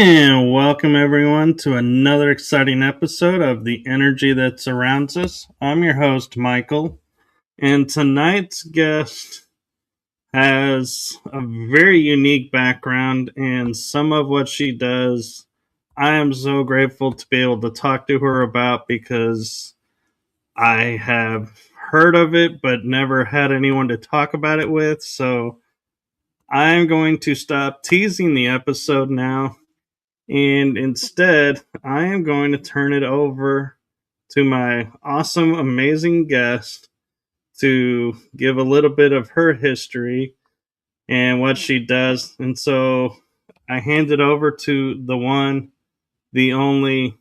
And welcome everyone to another exciting episode of The Energy That Surrounds Us. I'm your host, Michael, and tonight's guest has a very unique background, and some of what she does, I am so grateful to be able to talk to her about because I have heard of it but never had anyone to talk about it with. So I'm going to stop teasing the episode now, and instead, I am going to turn it over to my awesome, amazing guest to give a little bit of her history and what she does. And so I hand it over to the one, the only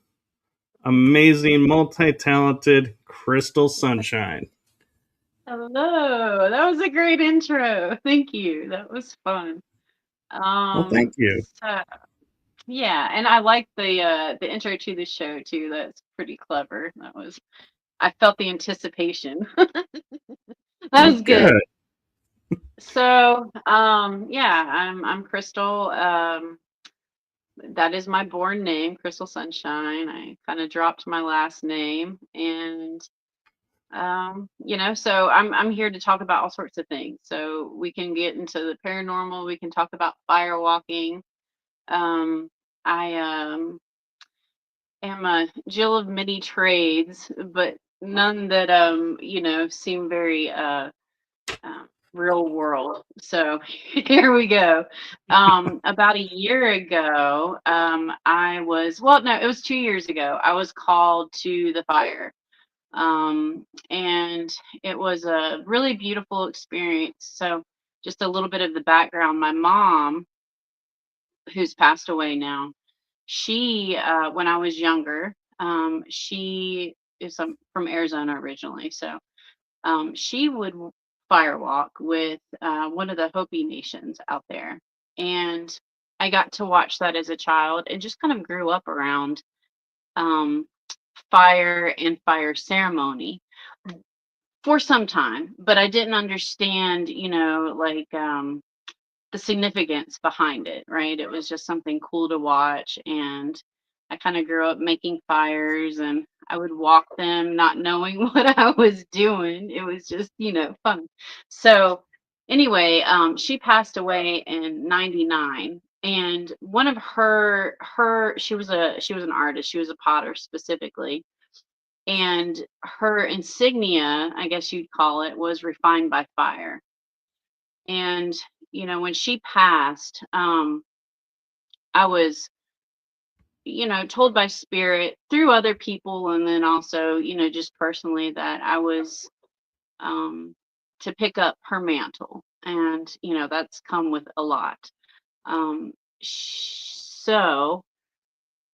amazing, multi talented Crystal Sunshine. Hello, that was a great intro. Thank you. That was fun. Well, thank you. So yeah, and I like the intro to the show too. That's pretty clever. I felt the anticipation. That Well, was good. good. So yeah, I'm Crystal. That is my born name, Crystal Sunshine. I kind of dropped my last name and so I'm here to talk about all sorts of things. So we can get into the paranormal, we can talk about firewalking. I am a Jill of many trades, but none that seem very real world. So here we go. About a year ago, it was 2 years ago. I was called to the fire, and it was a really beautiful experience. So, just a little bit of the background: my mom, who's passed away now, when I was younger, she is from Arizona originally. So, she would firewalk with one of the Hopi nations out there, and I got to watch that as a child and just kind of grew up around um, fire and fire ceremony for some time, but I didn't understand, the significance behind it, right? It was just something cool to watch. And I kind of grew up making fires and I would walk them not knowing what I was doing. It was just, fun. So anyway, she passed away in 99. And one of she was an artist. She was a potter specifically, and her insignia, I guess you'd call it, was refined by fire. And when she passed, I was told by spirit through other people, and then also just personally, that I was to pick up her mantle. And that's come with a lot. So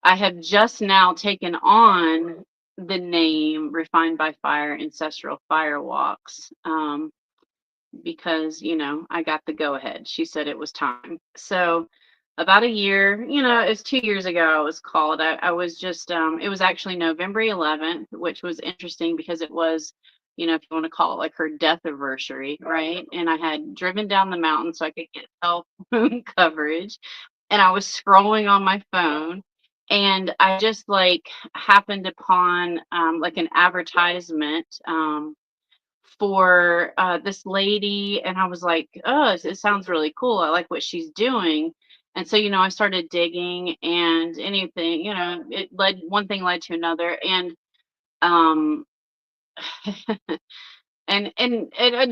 I have just now taken on the name Refined by Fire Ancestral Firewalks, because, I got the go ahead. She said it was time. So about a year, it was 2 years ago I was called. I was just, it was actually November 11th, which was interesting because it was, if you want to call it like her death anniversary, right? And I had driven down the mountain so I could get cell phone coverage, and I was scrolling on my phone, and I just like happened upon like an advertisement for this lady, and I was like, oh, it sounds really cool. I like what she's doing. And so, I started digging, and anything, it led one thing led to another. And um and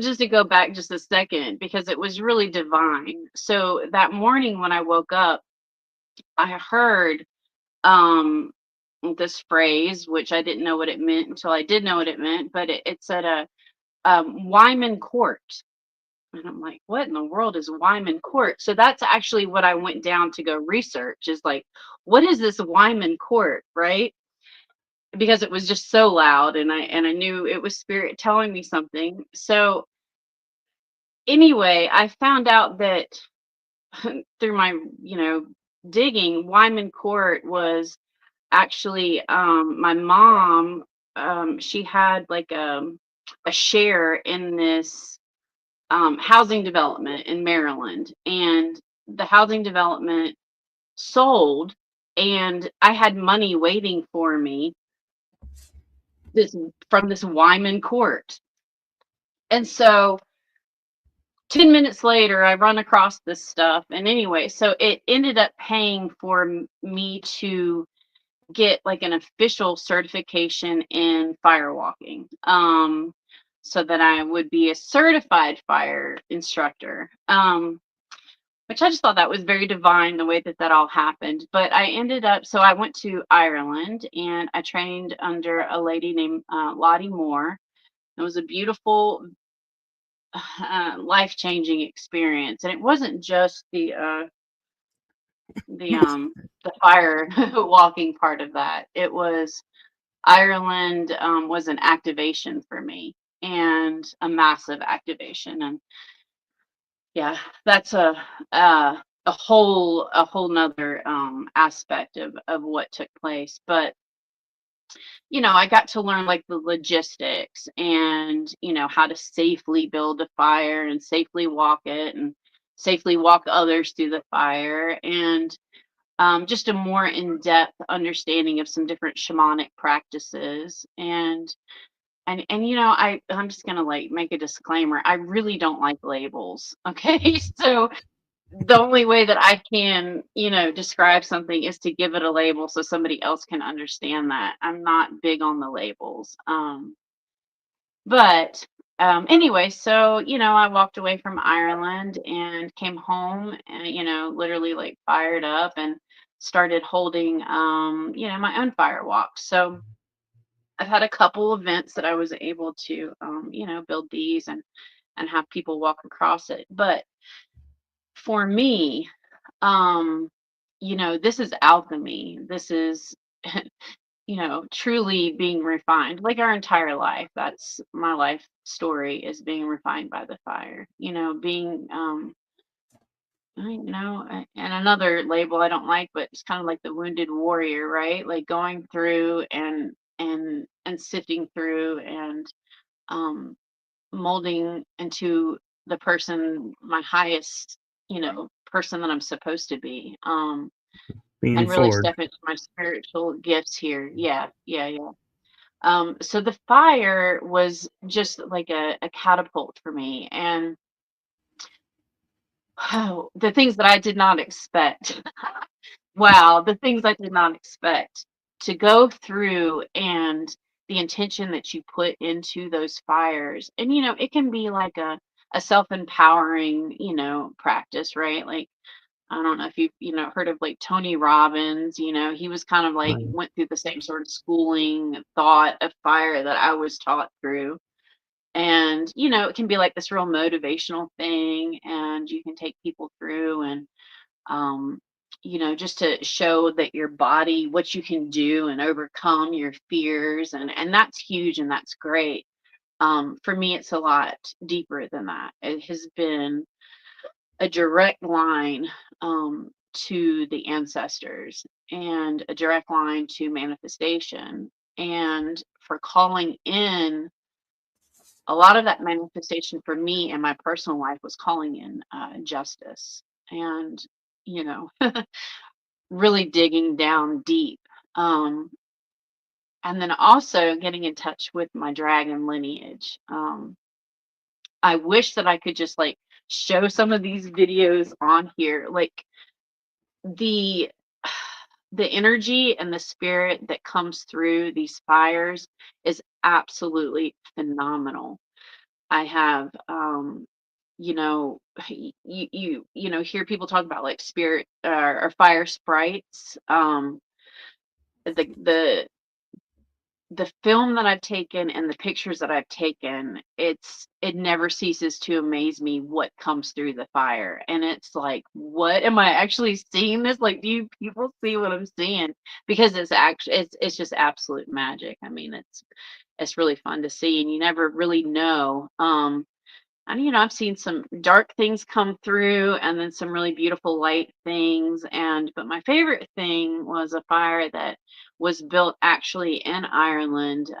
just to go back just a second, because it was really divine. So that morning when I woke up, I heard this phrase, which I didn't know what it meant until I did know what it meant, but it said Wyman Court. And I'm like, what in the world is Wyman Court? So that's actually what I went down to go research, is like, what is this Wyman Court, right? Because it was just so loud, and I knew it was spirit telling me something. So anyway, I found out that through my, digging, Wyman Court was actually my mom. She had like a share in this housing development in Maryland, and the housing development sold and I had money waiting for me this from this Wyman court. And so 10 minutes later, I run across this stuff. And anyway, so it ended up paying for me to get like an official certification in firewalking, so that I would be a certified fire instructor. Which I just thought that was very divine the way that that all happened. But I ended up, so I went to Ireland and I trained under a lady named Lottie Moore. It was a beautiful, life-changing experience, and it wasn't just the fire walking part of that. It was Ireland, was an activation for me, and a massive activation. And yeah, that's a whole nother aspect of what took place. But I got to learn like the logistics, and how to safely build a fire and safely walk it, and safely walk others through the fire, and just a more in-depth understanding of some different shamanic practices. And I'm just gonna like make a disclaimer. I really don't like labels. Okay. So the only way that I can, describe something is to give it a label so somebody else can understand that. I'm not big on the labels. But anyway, so I walked away from Ireland and came home, and literally like fired up and started holding my own firewalks. So I've had a couple events that I was able to build these and have people walk across it. But for me, um this is alchemy. This is truly being refined, like our entire life. That's my life story, is being refined by the fire, being and another label I don't like, but it's kind of like the wounded warrior, right? Like going through and sifting through, and um molding into the person, my highest, person that I'm supposed to be. Being And really forward. step into my spiritual gifts here. Yeah, yeah, yeah. So the fire was just like a catapult for me, and the things that I did not expect. Wow, the things I did not expect to go through, and the intention that you put into those fires. And it can be like a self-empowering, practice, right? Like, I don't know if you've, heard of like Tony Robbins. He was kind of like Right. went through the same sort of schooling thought of fire that I was taught through. And it can be like this real motivational thing, and you can take people through, and um, just to show that your body, what you can do and overcome your fears. And that's huge, and that's great. For me, it's a lot deeper than that. It has been a direct line to the ancestors, and a direct line to manifestation, and for calling in a lot of that manifestation for me and my personal life was calling in justice, and you know really digging down deep, um, and then also getting in touch with my dragon lineage. I wish that I could just like show some of these videos on here, like the the energy and the spirit that comes through these fires is absolutely phenomenal. I have you know hear people talk about like spirit, or fire sprites. The film that I've taken and the pictures that I've taken, it never ceases to amaze me what comes through the fire. And it's like, what am I actually seeing this? Like, do you people see what I'm seeing? Because it's just absolute magic. I mean, it's really fun to see, and you never really know. And I've seen some dark things come through, and then some really beautiful light things. But my favorite thing was a fire that was built actually in Ireland,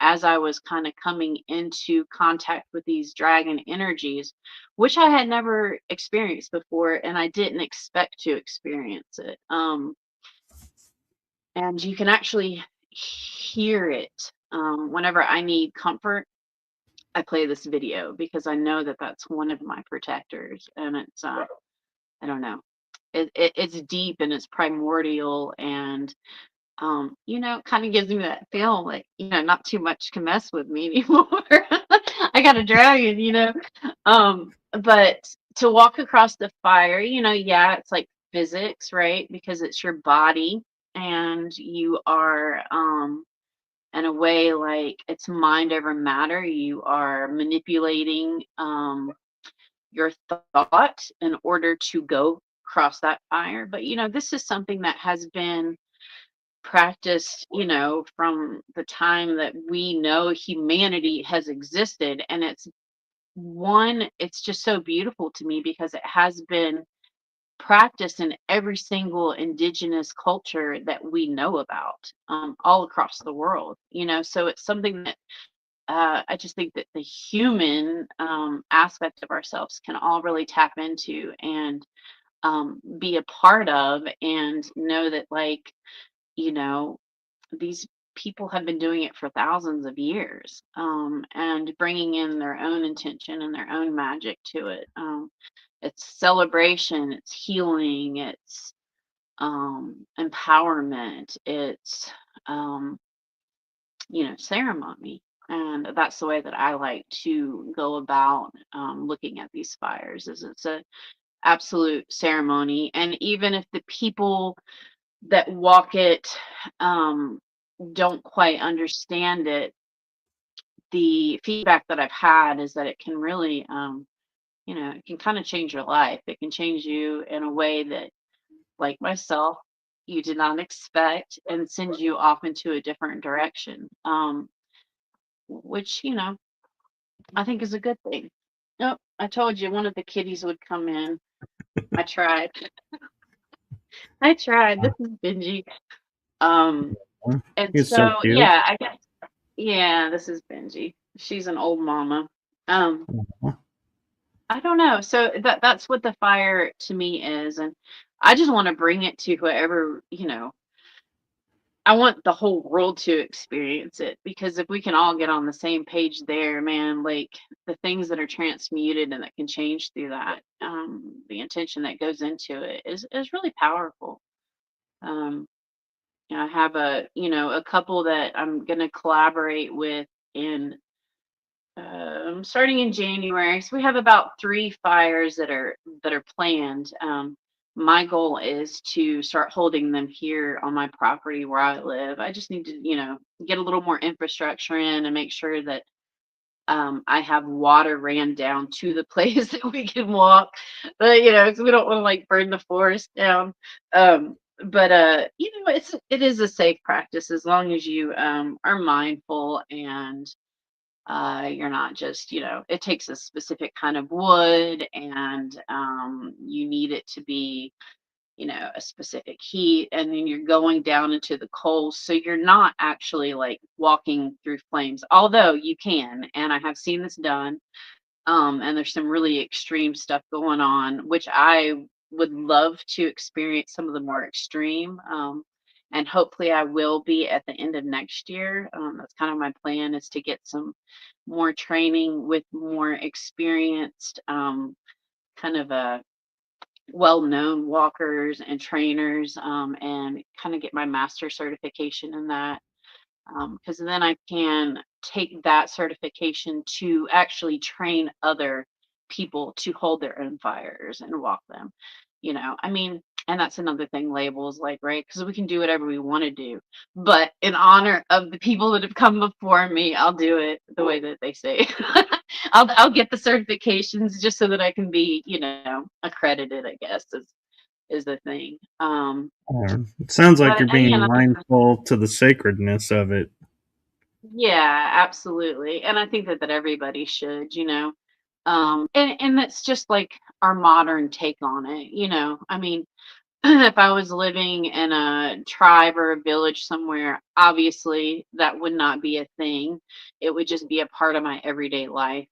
as I was kind of coming into contact with these dragon energies, which I had never experienced before, and I didn't expect to experience it. and you can actually hear it. Whenever I need comfort, I play this video because I know that that's one of my protectors, and it's I don't know, it's deep and it's primordial, and kind of gives me that feel like, not too much can mess with me anymore. I got a dragon, but to walk across the fire, yeah, it's like physics, right? Because it's your body, and you are in a way, like, it's mind over matter. You are manipulating your thought in order to go cross that fire. But this is something that has been practiced, from the time that we know humanity has existed. And it's just so beautiful to me because it has been practiced in every single indigenous culture that we know about, all across the world. So it's something that I just think that the human aspect of ourselves can all really tap into and be a part of, and know that, like, you know these people have been doing it for thousands of years, and bringing in their own intention and their own magic to it. It's celebration, it's healing, it's empowerment, it's um, ceremony. And that's the way that I like to go about looking at these fires. Is it's a absolute ceremony, and even if the people that walk it um, don't quite understand it, the feedback that I've had is that it can really, it can kind of change your life. It can change you in a way that, like myself, you did not expect, and send you off into a different direction, which, I think is a good thing. Nope, I told you one of the kitties would come in. I tried. I tried. This is Benji. Um, and He's so so, cute. yeah, I guess, yeah, this is Benji. She's an old mama. Um, I don't know. So that's what the fire to me is, and I just want to bring it to whoever, I want the whole world to experience it, because if we can all get on the same page there, man, like, the things that are transmuted and that can change through that, the intention that goes into it is really powerful. Um, I have a couple that I'm gonna collaborate with in starting in January. So we have about 3 fires that are planned. My goal is to start holding them here on my property where I live. I just need to, get a little more infrastructure in and make sure that I have water ran down to the place that we can walk. But 'cause we don't want to, like, burn the forest down. But it is a safe practice as long as you are mindful, and you're not just, it takes a specific kind of wood, and you need it to be, a specific heat, and then you're going down into the coals. So you're not actually, like, walking through flames, although you can. And I have seen this done. And there's some really extreme stuff going on, which I would love to experience some of the more extreme. And hopefully I will be at the end of next year. That's kind of my plan, is to get some more training with more experienced, kind of a well-known walkers and trainers, and kind of get my master certification in that, because then I can take that certification to actually train other people to hold their own fires and walk them. I mean, and that's another thing, labels, like, right? Because we can do whatever we want to do, but in honor of the people that have come before me, I'll do it the way that they say. I'll get the certifications just so that I can be, accredited, I guess, is the thing. It sounds like But you're being mindful to the sacredness of it. Yeah, absolutely. And I think that everybody should, and that's just like our modern take on it, I mean, if I was living in a tribe or a village somewhere, obviously that would not be a thing. It would just be a part of my everyday life,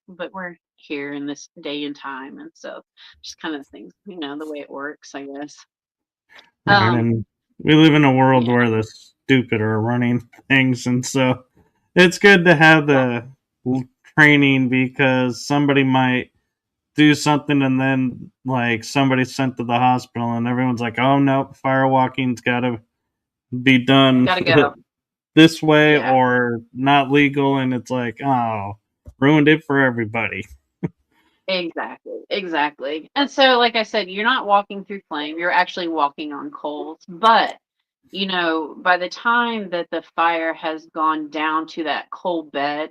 but we're here in this day and time, and so just kind of things, the way it works, I guess. Right. Um, And we live in a world Yeah. where the stupid are running things, and so it's good to have Yeah. the training because somebody might do something and then like somebody's sent to the hospital and everyone's like, oh no, firewalking's got to be done Gotta go. this way Yeah. or not legal, and it's like, oh, ruined it for everybody. Exactly. Exactly. And so, like I said, you're not walking through flame, you're actually walking on coals. But, by the time that the fire has gone down to that coal bed,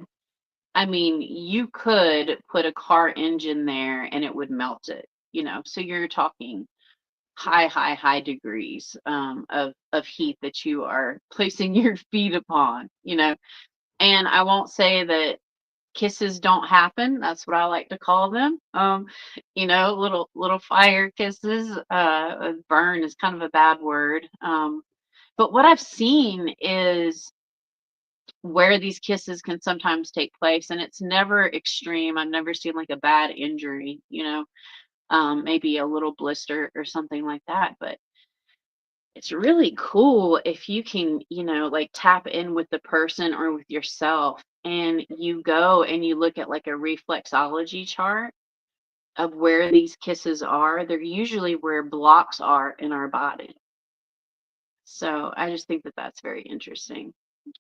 I mean, you could put a car engine there and it would melt it. So you're talking high, high, high degrees of heat that you are placing your feet upon. And I won't say that kisses don't happen. That's what I like to call them. Little fire kisses. Burn is kind of a bad word. But what I've seen is where these kisses can sometimes take place, and it's never extreme. I've never seen like a bad injury, maybe a little blister or something like that. But it's really cool if you can, like tap in with the person or with yourself and you go and you look at like a reflexology chart of where these kisses are. They're usually where blocks are in our body. So I just think that that's very interesting.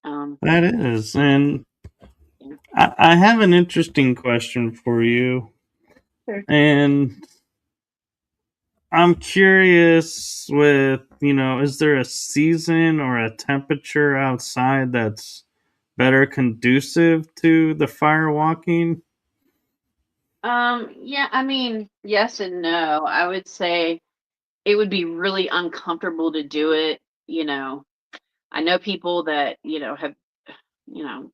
Um, That is. And yeah. I have an interesting question for you. Sure. And I'm curious with, is there a season or a temperature outside that's better conducive to the fire walking? Yeah, I mean, yes and no. I would say it would be really uncomfortable to do it. I know people that have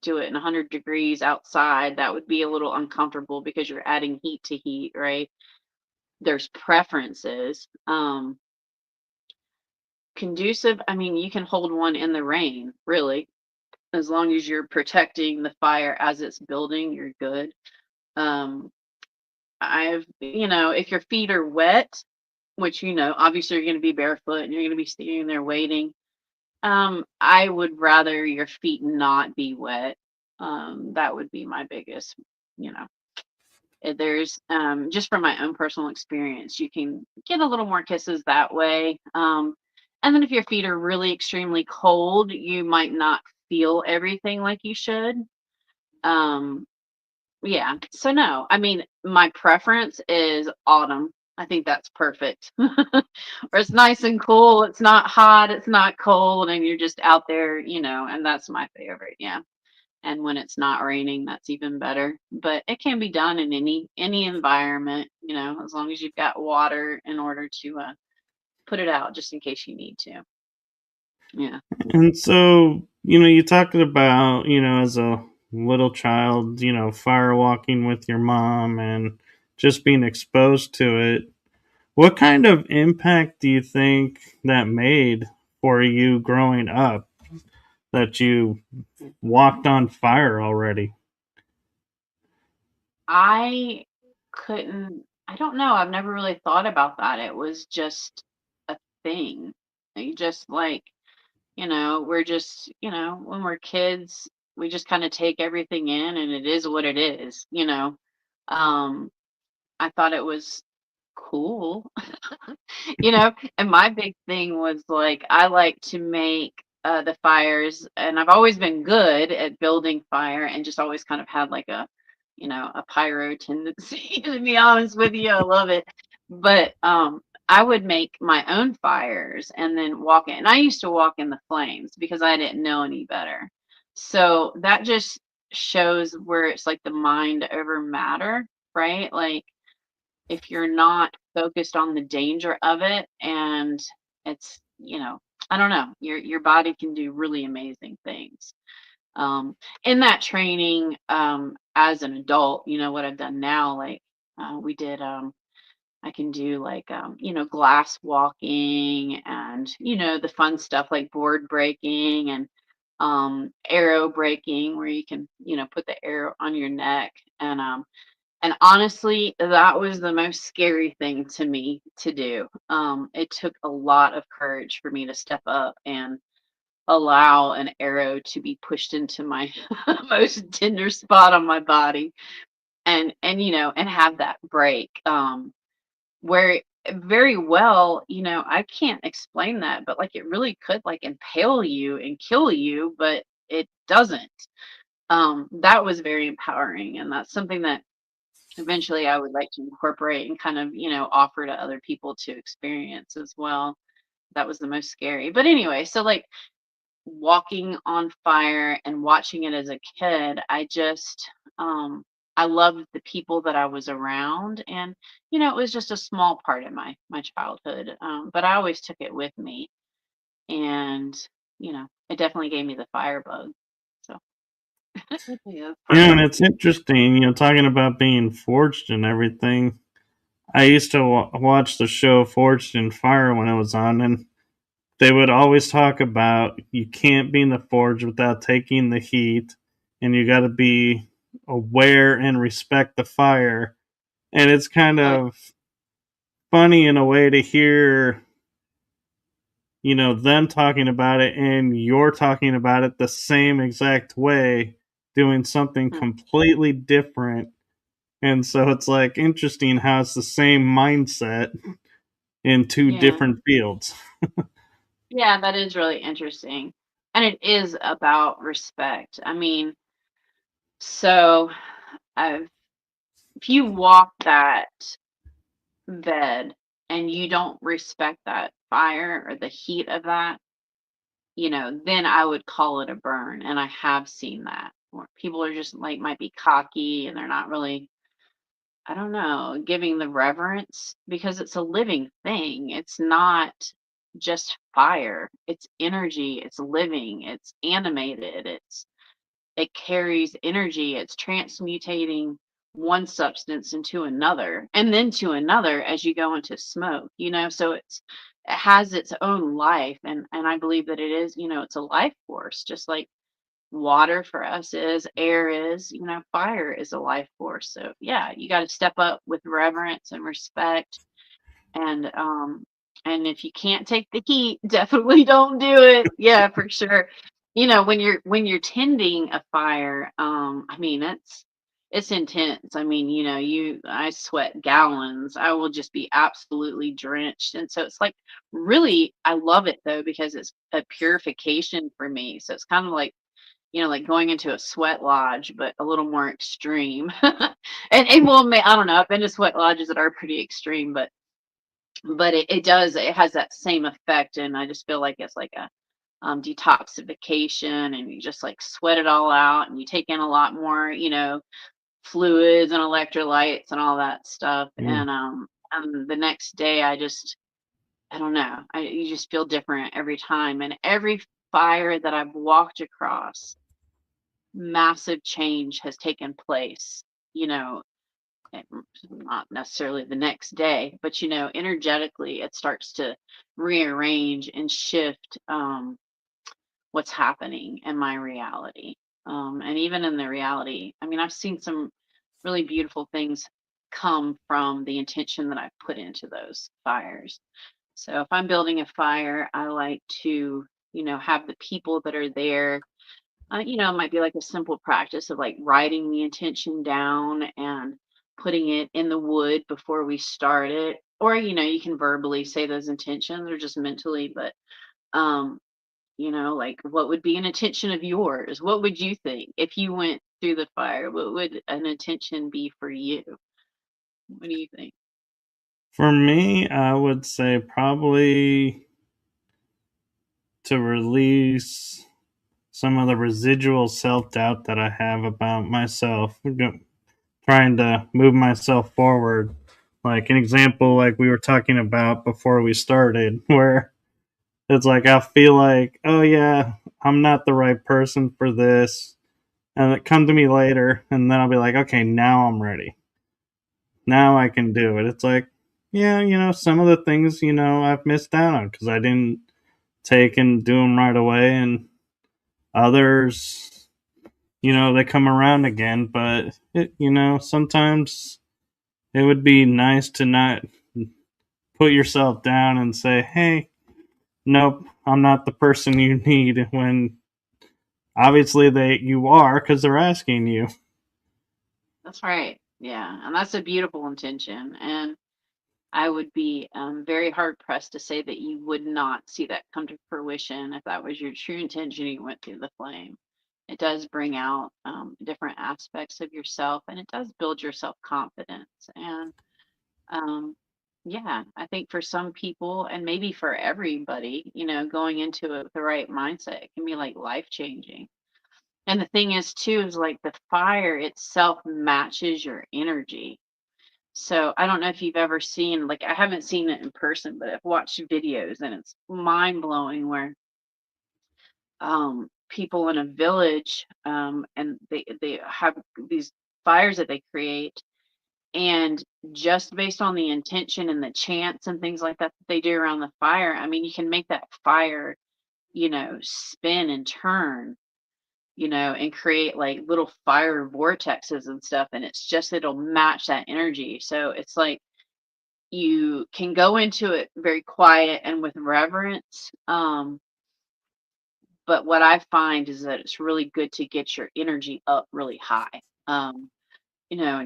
do it in 100 degrees outside. That would be a little uncomfortable because you're adding heat to heat, right? There's preferences. Conducive, I mean, you can hold one in the rain, really, as long as you're protecting the fire as it's building, you're good. Um, if your feet are wet, which, obviously you're going to be barefoot and you're going to be standing there waiting. I would rather your feet not be wet. That would be my biggest, you know. There's just from my own personal experience, you can get a little more kisses that way. And then if your feet are really extremely cold, you might not feel everything like you should. Um, yeah. So no, I mean, my preference is autumn. I think that's perfect. Where it's nice and cool, it's not hot, it's not cold, and you're just out there, and that's my favorite. Yeah. And when it's not raining, that's even better. But it can be done in any environment, as long as you've got water in order to put it out just in case you need to. Yeah. And so, you talked about, as a little child, fire walking with your mom and just being exposed to it. What kind of impact do you think that made for you growing up that you walked on fire already? I I don't know. I've never really thought about that. It was just a thing. You just we're just, when we're kids, we just kind of take everything in and it is what it is. Um, I thought it was cool. And my big thing was like I like to make the fires, and I've always been good at building fire and just always kind of had like a pyro tendency to be honest with you. I love it. But I would make my own fires and then walk in. And I used to walk in the flames because I didn't know any better. So that just shows where it's like the mind over matter, right? Like if you're not focused on the danger of it and it's I don't know, your body can do really amazing things. In that training, as an adult, what I've done now, like we did I can do like glass walking and the fun stuff like board breaking and arrow breaking where you can put the arrow on your neck and And honestly, that was the most scary thing to me to do. It took a lot of courage for me to step up and allow an arrow to be pushed into my most tender spot on my body, and and have that break. Where very well, I can't explain that, but like it really could like impale you and kill you, but it doesn't. That was very empowering, and that's something that eventually I would like to incorporate and kind of, offer to other people to experience as well. That was the most scary. But anyway, so like walking on fire and watching it as a kid, I loved the people that I was around, and it was just a small part of my childhood. But I always took it with me, and it definitely gave me the fire bug. So yeah, that's part Yeah, of and it. it's interesting, talking about being forged and everything. I used to watch the show Forged in Fire when it was on, and they would always talk about you can't be in the forge without taking the heat, and you got to be aware and respect the fire. And it's kind Oh, of funny in a way to hear, them talking about it and you're talking about it the same exact way, doing something yeah. completely different. And so it's like interesting how it's the same mindset in two Yeah. different fields. Yeah, that is really interesting. And it is about respect. I mean, so I've if you walk that bed and you don't respect that fire or the heat of that, then I would call it a burn. And I have seen that where people are just like might be cocky and they're not really, I don't know, giving the reverence because it's a living thing. It's not just fire. It's energy, it's living, it's animated, it carries energy, it's transmutating one substance into another and then to another as you go into smoke, so it has its own life, and I believe that it is, it's a life force, just like water for us is, air is, fire is a life force. So yeah, you got to step up with reverence and respect, and if you can't take the heat, definitely don't do it. Yeah, for sure. When you're tending a fire, I mean it's intense. I mean, I sweat gallons. I will just be absolutely drenched. And so it's like really I love it though because it's a purification for me. So it's kind of like going into a sweat lodge, but a little more extreme. And well, I don't know. I've been to sweat lodges that are pretty extreme, but it has that same effect, and I just feel like it's like a detoxification, and you just like sweat it all out, and you take in a lot more, fluids and electrolytes and all that stuff, Mm. and the next day I don't know, you just feel different every time, and every fire that I've walked across, massive change has taken place. You know, not necessarily the next day, but energetically, it starts to rearrange and shift what's happening in my reality. And even in the reality, I mean, I've seen some really beautiful things come from the intention that I've put into those fires. So if I'm building a fire, I like to, have the people that are there, it might be like a simple practice of like writing the intention down and putting it in the wood before we start it. Or, you can verbally say those intentions or just mentally, but, um, like what would be an intention of yours? What would you think if you went through the fire? What would an intention be for you? What do you think? For me, I would say probably to release some of the residual self doubt that I have about myself, trying to move myself forward. Like an example, like we were talking about before we started, where it's like I feel like, oh yeah, I'm not the right person for this, and it come to me later, and then I'll be like, okay, now I'm ready. Now I can do it. It's like, yeah, some of the things, I've missed out on because I didn't take and do them right away, and others, they come around again. But sometimes it would be nice to not put yourself down and say, hey, nope, I'm not the person you need, when obviously you are, because they're asking you. That's right. Yeah, and that's a beautiful intention. And I would be very hard pressed to say that you would not see that come to fruition if that was your true intention. You went through the flame. It does bring out different aspects of yourself, and it does build your self confidence. And um, yeah, I think for some people, and maybe for everybody, going into it with the right mindset, it can be like life changing. And the thing is, too, is like the fire itself matches your energy. So I don't know if you've ever seen, like, I haven't seen it in person, but I've watched videos and it's mind blowing where people in a village and they have these fires that they create, and just based on the intention and the chants and things like that that they do around the fire, I mean, you can make that fire, spin and turn, and create like little fire vortexes and stuff, and it'll match that energy. So it's like you can go into it very quiet and with reverence. But what I find is that it's really good to get your energy up really high. And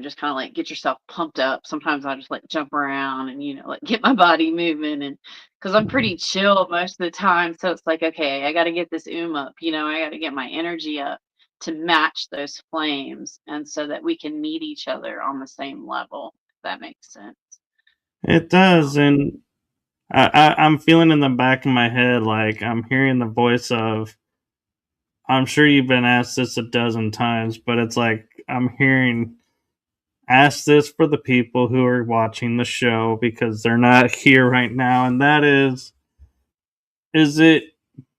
just kind of like get yourself pumped up. Sometimes I just like jump around and, like get my body moving, and because I'm pretty chill most of the time. So it's like, okay, I got to get this up, I got to get my energy up to match those flames, and so that we can meet each other on the same level, if that makes sense. It does, and I'm feeling in the back of my head like I'm hearing the voice of. I'm sure you've been asked this a dozen times, but it's like I'm hearing. Ask this for the people who are watching the show because they're not here right now, and that is it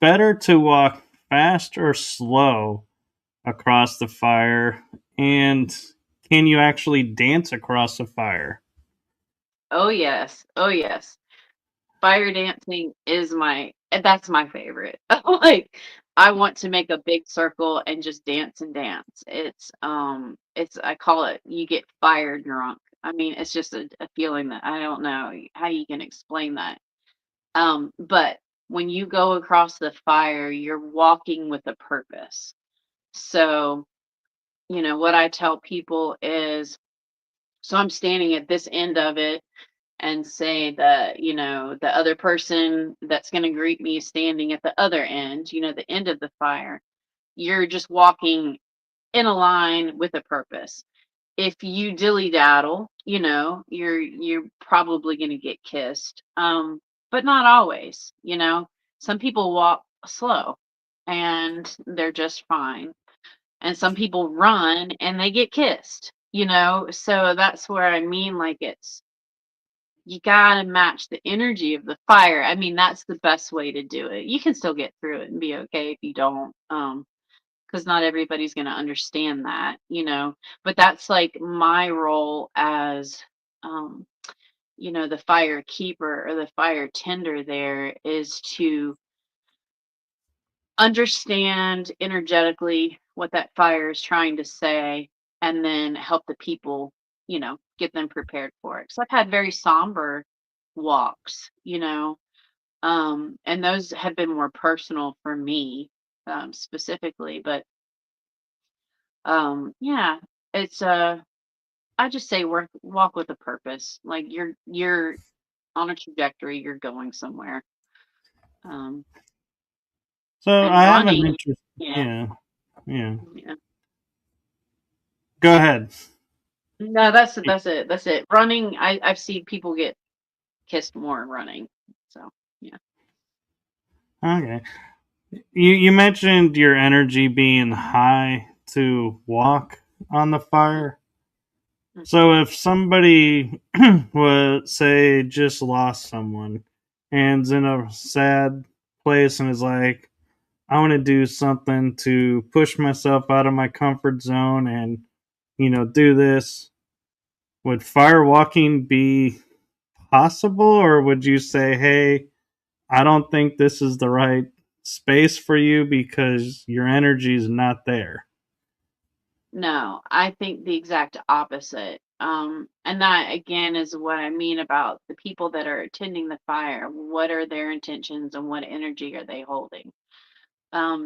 better to walk fast or slow across the fire? And can you actually dance across the fire? Oh yes. Oh yes. Fire dancing is that's my favorite. Like, I want to make a big circle and just dance and dance. It's I call it, you get fire drunk. I mean, it's just a feeling that I don't know how you can explain that. But when you go across the fire, you're walking with a purpose. So, what I tell people is, so I'm standing at this end of it, and say that, the other person that's going to greet me is standing at the other end, the end of the fire. You're just walking in a line with a purpose. If you dilly daddle, you're probably going to get kissed. But not always. Some people walk slow and they're just fine, and some people run and they get kissed. So that's where I mean, like, you gotta match the energy of the fire. I mean, that's the best way to do it. You can still get through it and be okay if you don't, because not everybody's gonna understand that, But that's like my role as, um, the fire keeper or the fire tender. There is to understand energetically what that fire is trying to say, and then help the people, get them prepared for it. So I've had very somber walks, and those have been more personal for me, specifically. But yeah, it's I just say walk with a purpose. Like, you're on a trajectory, you're going somewhere. Um, So and I have an running, interest. yeah, Yeah, yeah. yeah. Go ahead. No, that's it. Running, I've seen people get kissed more running. So yeah. Okay. You mentioned your energy being high to walk on the fire. Mhm. So if somebody would say just lost someone and's in a sad place and is like, I want to do something to push myself out of my comfort zone and do this, would fire walking be possible, or would you say, hey, I don't think this is the right space for you because your energy is not there? No, I think the exact opposite. And that again is what I mean about the people that are attending the fire. What are their intentions and what energy are they holding?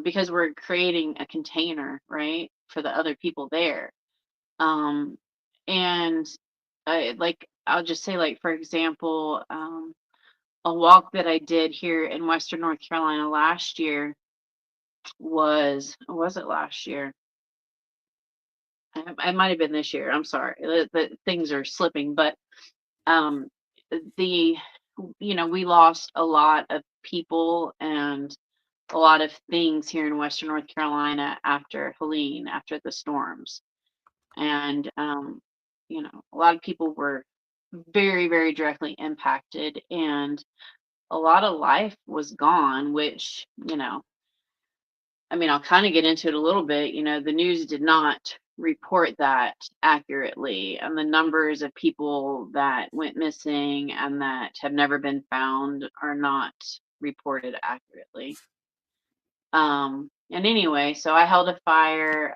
Because we're creating a container, right, for the other people there. Um, and like I'll just say, like for example, a walk that I did here in Western North Carolina last year was it last year? It might have been this year. I'm sorry. The things are slipping, but um, the we lost a lot of people and a lot of things here in Western North Carolina after Helene, after the storms, and a lot of people were very, very directly impacted, and a lot of life was gone, which I mean, I'll kind of get into it a little bit. The news did not report that accurately, and the numbers of people that went missing and that have never been found are not reported accurately. And anyway, so I held a fire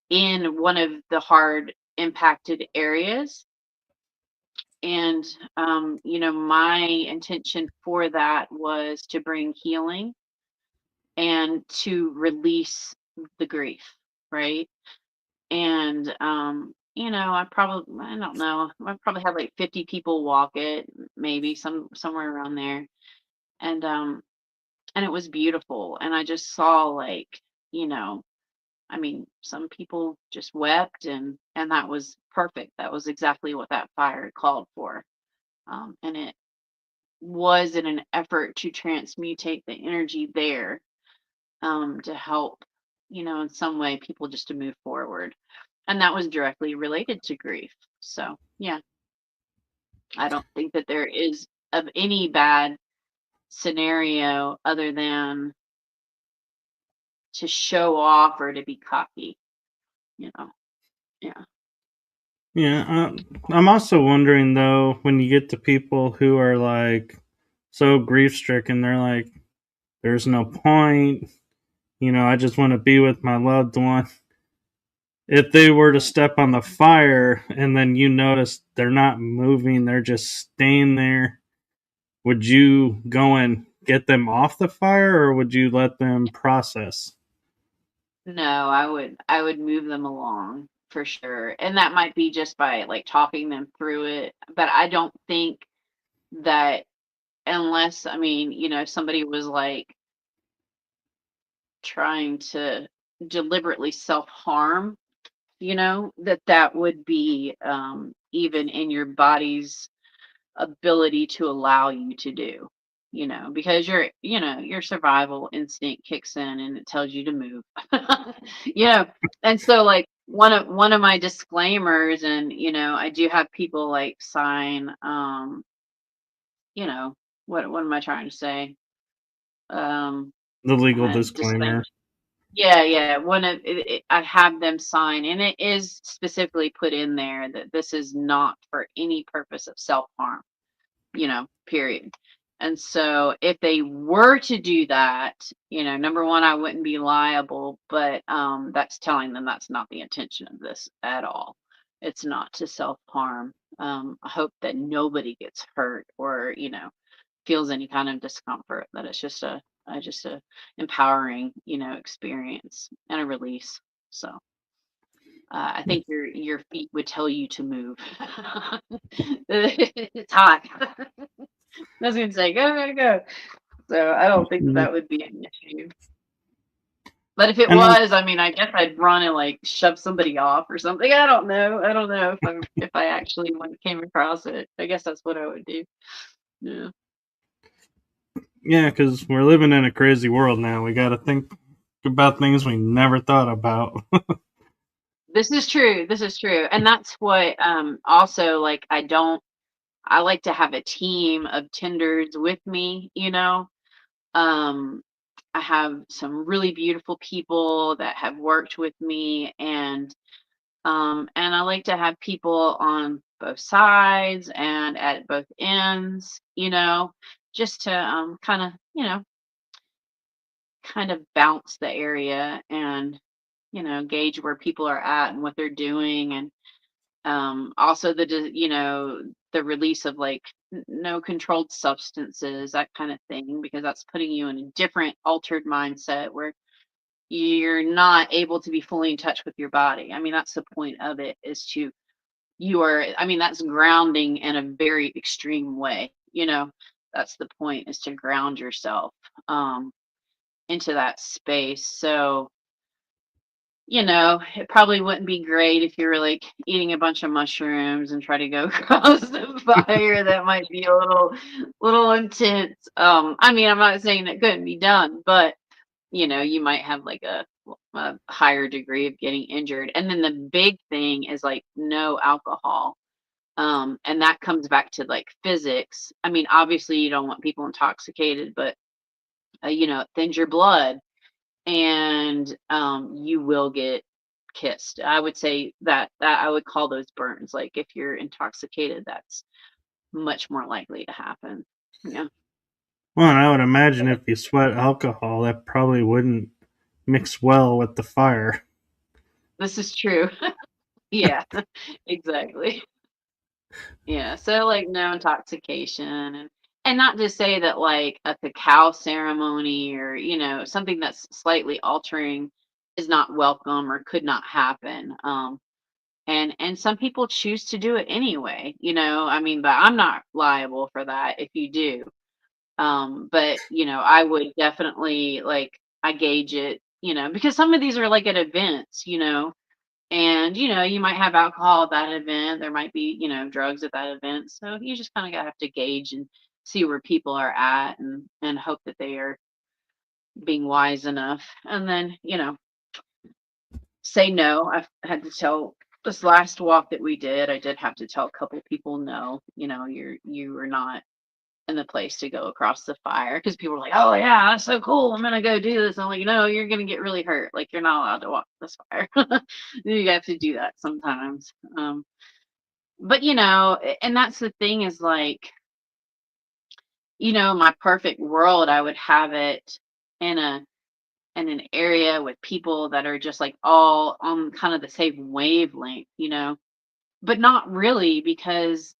in one of the hard impacted areas. And, my intention for that was to bring healing and to release the grief, right? And I don't know, I probably had like 50 people walk it, maybe somewhere around there. And it was beautiful. And I just saw like, you know, I mean, some people just wept, and that was perfect. That was exactly what that fire called for. And it was in an effort to transmutate the energy there, to help, in some way people just to move forward. And that was directly related to grief. So, yeah, I don't think that there is of any bad scenario other than to show off or to be cocky, you know. Yeah. Yeah, I'm also wondering though, when you get to people who are like so grief stricken, they're like, there's no point, I just want to be with my loved one. If they were to step on the fire and then you notice they're not moving, they're just staying there, would you go and get them off the fire or would you let them process? No, I would move them along for sure. And that might be just by like talking them through it, but I don't think that unless, I mean, somebody was like trying to deliberately self-harm, that would be even in your body's ability to allow you to do, because your survival instinct kicks in and it tells you to move. you know and so like one of my disclaimers, and I do have people like sign, you know what am I trying to say, um The legal disclaimer. disclaimer. Yeah, yeah. I have them sign, and it is specifically put in there that this is not for any purpose of self-harm, period. And so if they were to do that, number one, I wouldn't be liable, but that's telling them that's not the intention of this at all. It's not to self-harm. I hope that nobody gets hurt or, feels any kind of discomfort, that it's just a empowering, experience and a release. So I think your feet would tell you to move. It's hot. I was gonna say, go, go, go. So I don't think that would be an issue. But if it And then, was, I mean, I guess I'd run and like shove somebody off or something. I don't know. I don't know if I actually came across it. I guess that's what I would do. Yeah. yeah, because we're living in a crazy world now. We got to think about things we never thought about. This is true. This is true. And that's what also like I like to have a team of tenders with me, Um I have some really beautiful people that have worked with me, and I like to have people on both sides and at both ends, just to kind of bounce the area and gauge where people are at and what they're doing, and also the release of like no controlled substances, that kind of thing, because that's putting you in a different altered mindset where you're not able to be fully in touch with your body. I mean, that's the point of it, is that's grounding in a very extreme way. That's the point, is to ground yourself into that space. So, it probably wouldn't be great if you were like eating a bunch of mushrooms and try to go across the fire. That might be a little intense. I'm not saying it couldn't be done, but you might have like a higher degree of getting injured. And then the big thing is like no alcohol. And that comes back to like physics. I mean, obviously you don't want people intoxicated, but it thins your blood, and you will get kissed. I would say that I would call those burns. Like if you're intoxicated, that's much more likely to happen. Yeah. Well, and I would imagine if you sweat alcohol, that probably wouldn't mix well with the fire. This is true. Yeah, exactly. Yeah, so like no intoxication, and not to say that like a cacao ceremony or something that's slightly altering is not welcome or could not happen. And some people choose to do it anyway, but I'm not liable for that if you do. But I would definitely like, I gauge it, because some of these are like at events, and you might have alcohol at that event, there might be drugs at that event, so you just kind of gotta have to gauge and see where people are at, and hope that they are being wise enough, and then say no. I've had to tell, this last walk that we did, I did have to tell a couple people no, you are not in the place to go across the fire, because people were like, oh yeah, that's so cool, I'm gonna go do this. I'm like, no, you're gonna get really hurt, like you're not allowed to walk this fire. You have to do that sometimes. But and that's the thing, is like, my perfect world, I would have it in an area with people that are just like all on kind of the same wavelength, but not really, because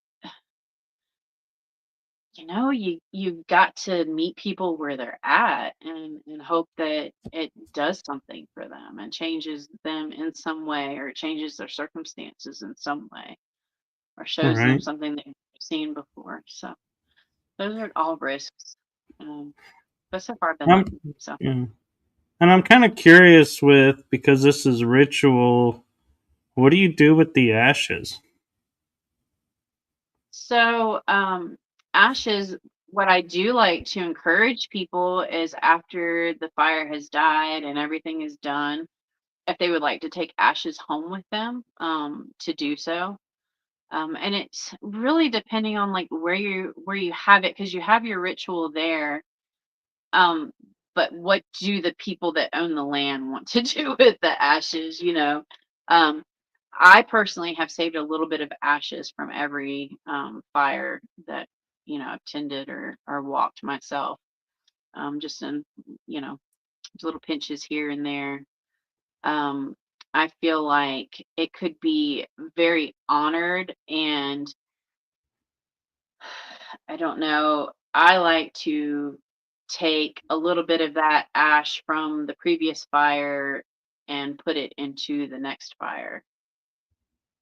you've got to meet people where they're at, and hope that it does something for them and changes them in some way, or changes their circumstances in some way, or shows them Right. something they've seen before. So those are all risks. But so far I've been I'm, lucky. So yeah. And I'm kind of curious with, because this is ritual, what do you do with the ashes? so ashes, what I do like to encourage people is, after the fire has died and everything is done, if they would like to take ashes home with them, to do so. And it's really depending on like where you have it, because you have your ritual there. Um, but what do the people that own the land want to do with the ashes? Um, I personally have saved a little bit of ashes from every fire that I've tended or walked myself. Just in you know little pinches here and there. um, I feel like it could be very honored, and I don't know. I like to take a little bit of that ash from the previous fire and put it into the next fire,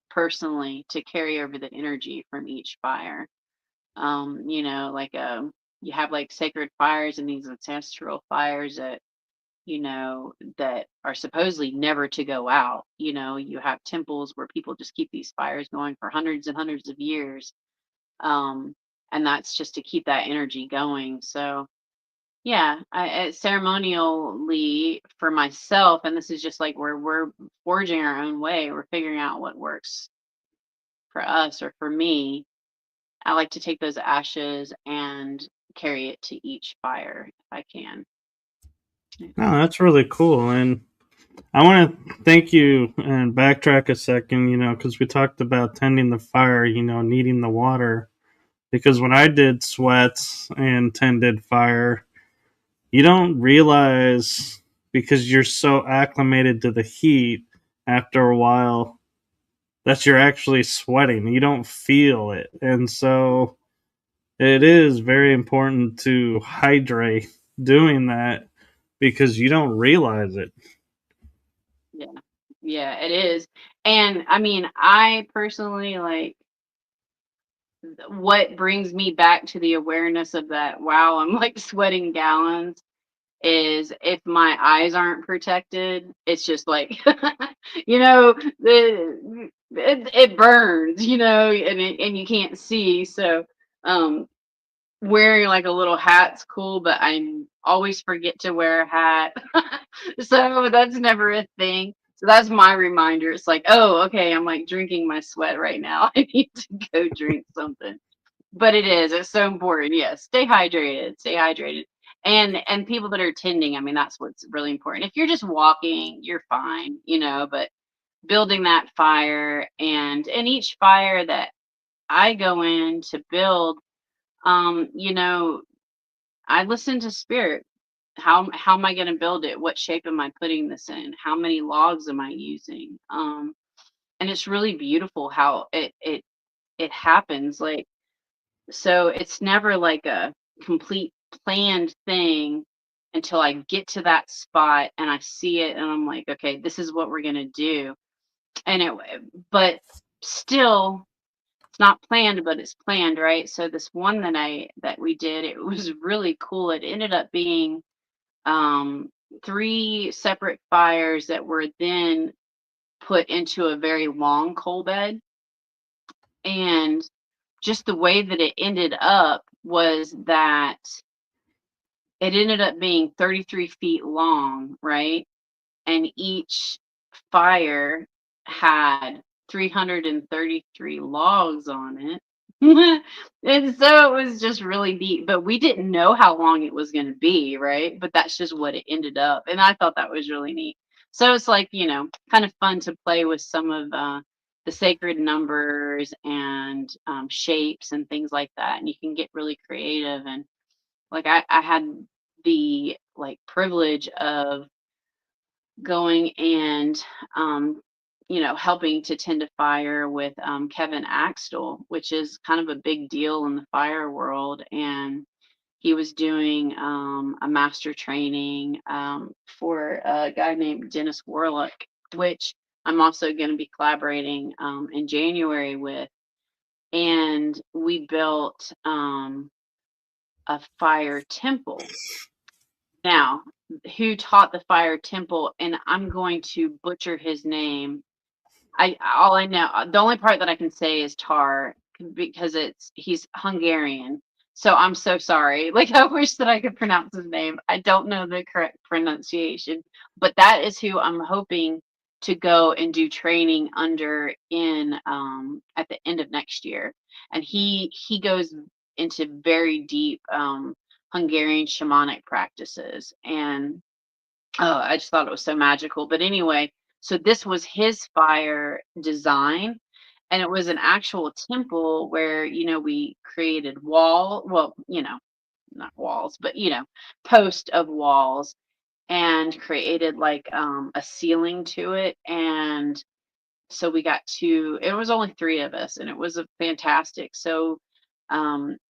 personally, to carry over the energy from each fire. Like you have like sacred fires and these ancestral fires that are supposedly never to go out. You have temples where people just keep these fires going for hundreds and hundreds of years. Um, and that's just to keep that energy going. So, yeah, ceremonially for myself, and this is just like where we're forging our own way, we're figuring out what works for us or for me. I like to take those ashes and carry it to each fire if I can. Oh, that's really cool. And I want to thank you and backtrack a second, because we talked about tending the fire, needing the water. Because when I did sweats and tended fire, you don't realize because you're so acclimated to the heat after a while that you're actually sweating. You don't feel it. And so it is very important to hydrate doing that because you don't realize it. Yeah. Yeah, it is. And I mean, I personally like what brings me back to the awareness of that, wow, I'm like sweating gallons, is if my eyes aren't protected, it's just like, it burns, and you can't see. So, um, wearing like a little hat's cool, but I always forget to wear a hat. So that's never a thing. So that's my reminder. It's like, oh, okay, I'm like drinking my sweat right now. I need to go drink something. But it's so important. Yes, stay hydrated. Stay hydrated. And people that are tending, I mean, that's what's really important. If you're just walking, you're fine, but building that fire and each fire that I go in to build, um, you know, I listen to spirit. How am I going to build it? What shape am I putting this in? How many logs am I using? And it's really beautiful how it happens. Like, so it's never like a complete planned thing until I get to that spot and I see it and I'm like, okay, this is what we're going to do. And but still it's not planned, but it's planned, right? So this one that we did, it was really cool. It ended up being um, three separate fires that were then put into a very long coal bed. And just the way that it ended up was that it ended up being 33 feet long, right? And each fire had 333 logs on it. And so it was just really neat, but we didn't know how long it was going to be, right? But that's just what it ended up. And I thought that was really neat. So it's like, kind of fun to play with some of the sacred numbers and shapes and things like that. And you can get really creative. And like I had the like privilege of going and helping to tend a fire with Kevin Axtell, which is kind of a big deal in the fire world. And he was doing a master training for a guy named Dennis Warlock, which I'm also going to be collaborating in January with. And we built a fire temple. Now, who taught the fire temple? And I'm going to butcher his name. All I know, the only part that I can say is Tar because he's Hungarian. So I'm so sorry. Like I wish that I could pronounce his name. I don't know the correct pronunciation, but that is who I'm hoping to go and do training under in at the end of next year. And he goes into very deep Hungarian shamanic practices. And oh, I just thought it was so magical. But anyway, so this was his fire design, and it was an actual temple where, we created well, not walls, but, post of walls and created like a ceiling to it. And so it was only three of us and it was a fantastic. So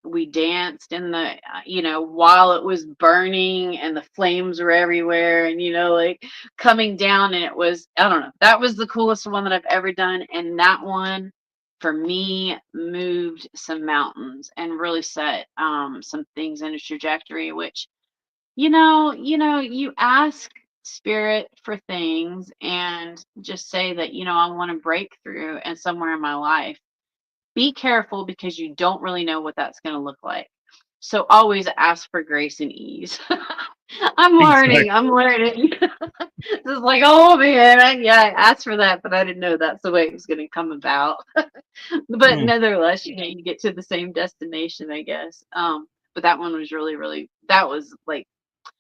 we danced in the while it was burning and the flames were everywhere and like coming down, and it was, I don't know, that was the coolest one that I've ever done. And that one for me moved some mountains and really set some things in a trajectory, which you ask spirit for things and just say that, I want to break through and somewhere in my life. Be careful because you don't really know what that's going to look like. So always ask for grace and ease. I'm Exactly. learning. I'm learning. It's like, oh man, I asked for that, but I didn't know that's the way it was going to come about. But Hmm. nevertheless, you get to the same destination, I guess. But that one was really, really, that was like,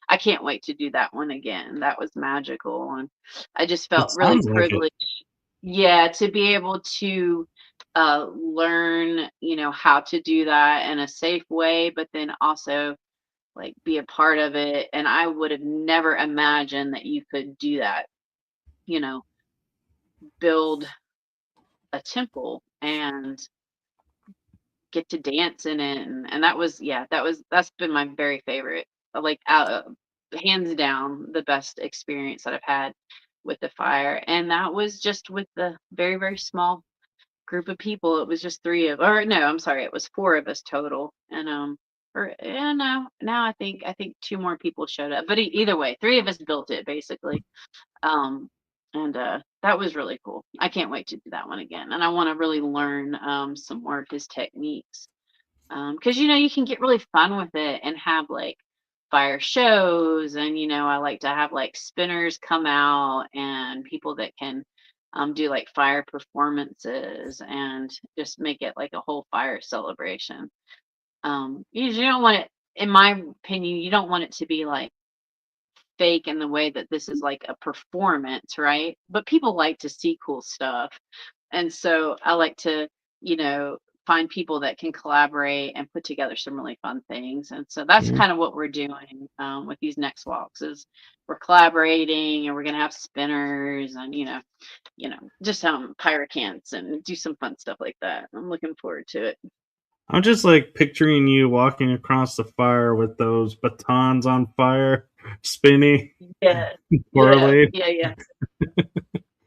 I can't wait to do that one again. That was magical. And I just It felt really sounds like it. privileged. Yeah, to be able to learn, how to do that in a safe way, but then also like be a part of it. And I would have never imagined that you could do that, you know, build a temple and get to dance in it. And that was, yeah, that's been my very favorite, like hands down the best experience that I've had with the fire. And that was just with the very, very small group of people. It was just three of, or no, I'm sorry, it was four of us total. And or yeah, no, now I think two more people showed up. But either way, three of us built it basically. Um, and that was really cool. I can't wait to do that one again. And I want to really learn some more of his techniques. Because you can get really fun with it and have like fire shows, and I like to have like spinners come out and people that can do like fire performances and just make it like a whole fire celebration. You don't want it, in my opinion, you don't want it to be like fake in the way that this is like a performance, right? But people like to see cool stuff. And so I like to, you know, find people that can collaborate and put together some really fun things. And so that's Yeah. kind of what we're doing with these next walks is we're collaborating, and we're going to have spinners and, just pyracants and do some fun stuff like that. I'm looking forward to it. I'm just like picturing you walking across the fire with those batons on fire, spinning, Yeah. Yeah. twirling. Yeah.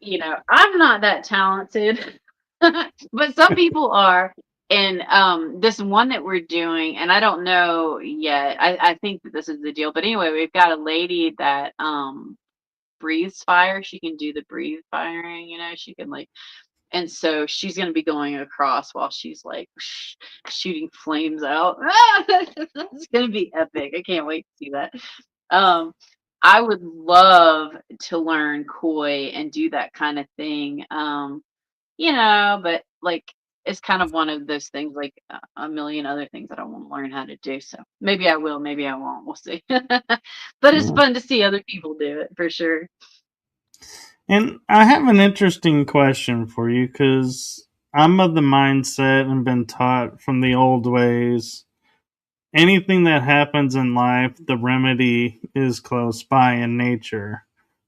Yeah. I'm not that talented, but some people are. And this one that we're doing, and I don't know yet. I think that this is the deal. But anyway, we've got a lady that breathes fire. She can do the breathe firing, she can like, and so she's gonna be going across while she's like shooting flames out. It's gonna be epic. I can't wait to see that. Um, I would love to learn koi and do that kind of thing. But like it's kind of one of those things, like a million other things that I want to learn how to do. So maybe I will, maybe I won't. We'll see. But it's Yeah. fun to see other people do it for sure. And I have an interesting question for you because I'm of the mindset and been taught from the old ways anything that happens in life, the remedy is close by in nature.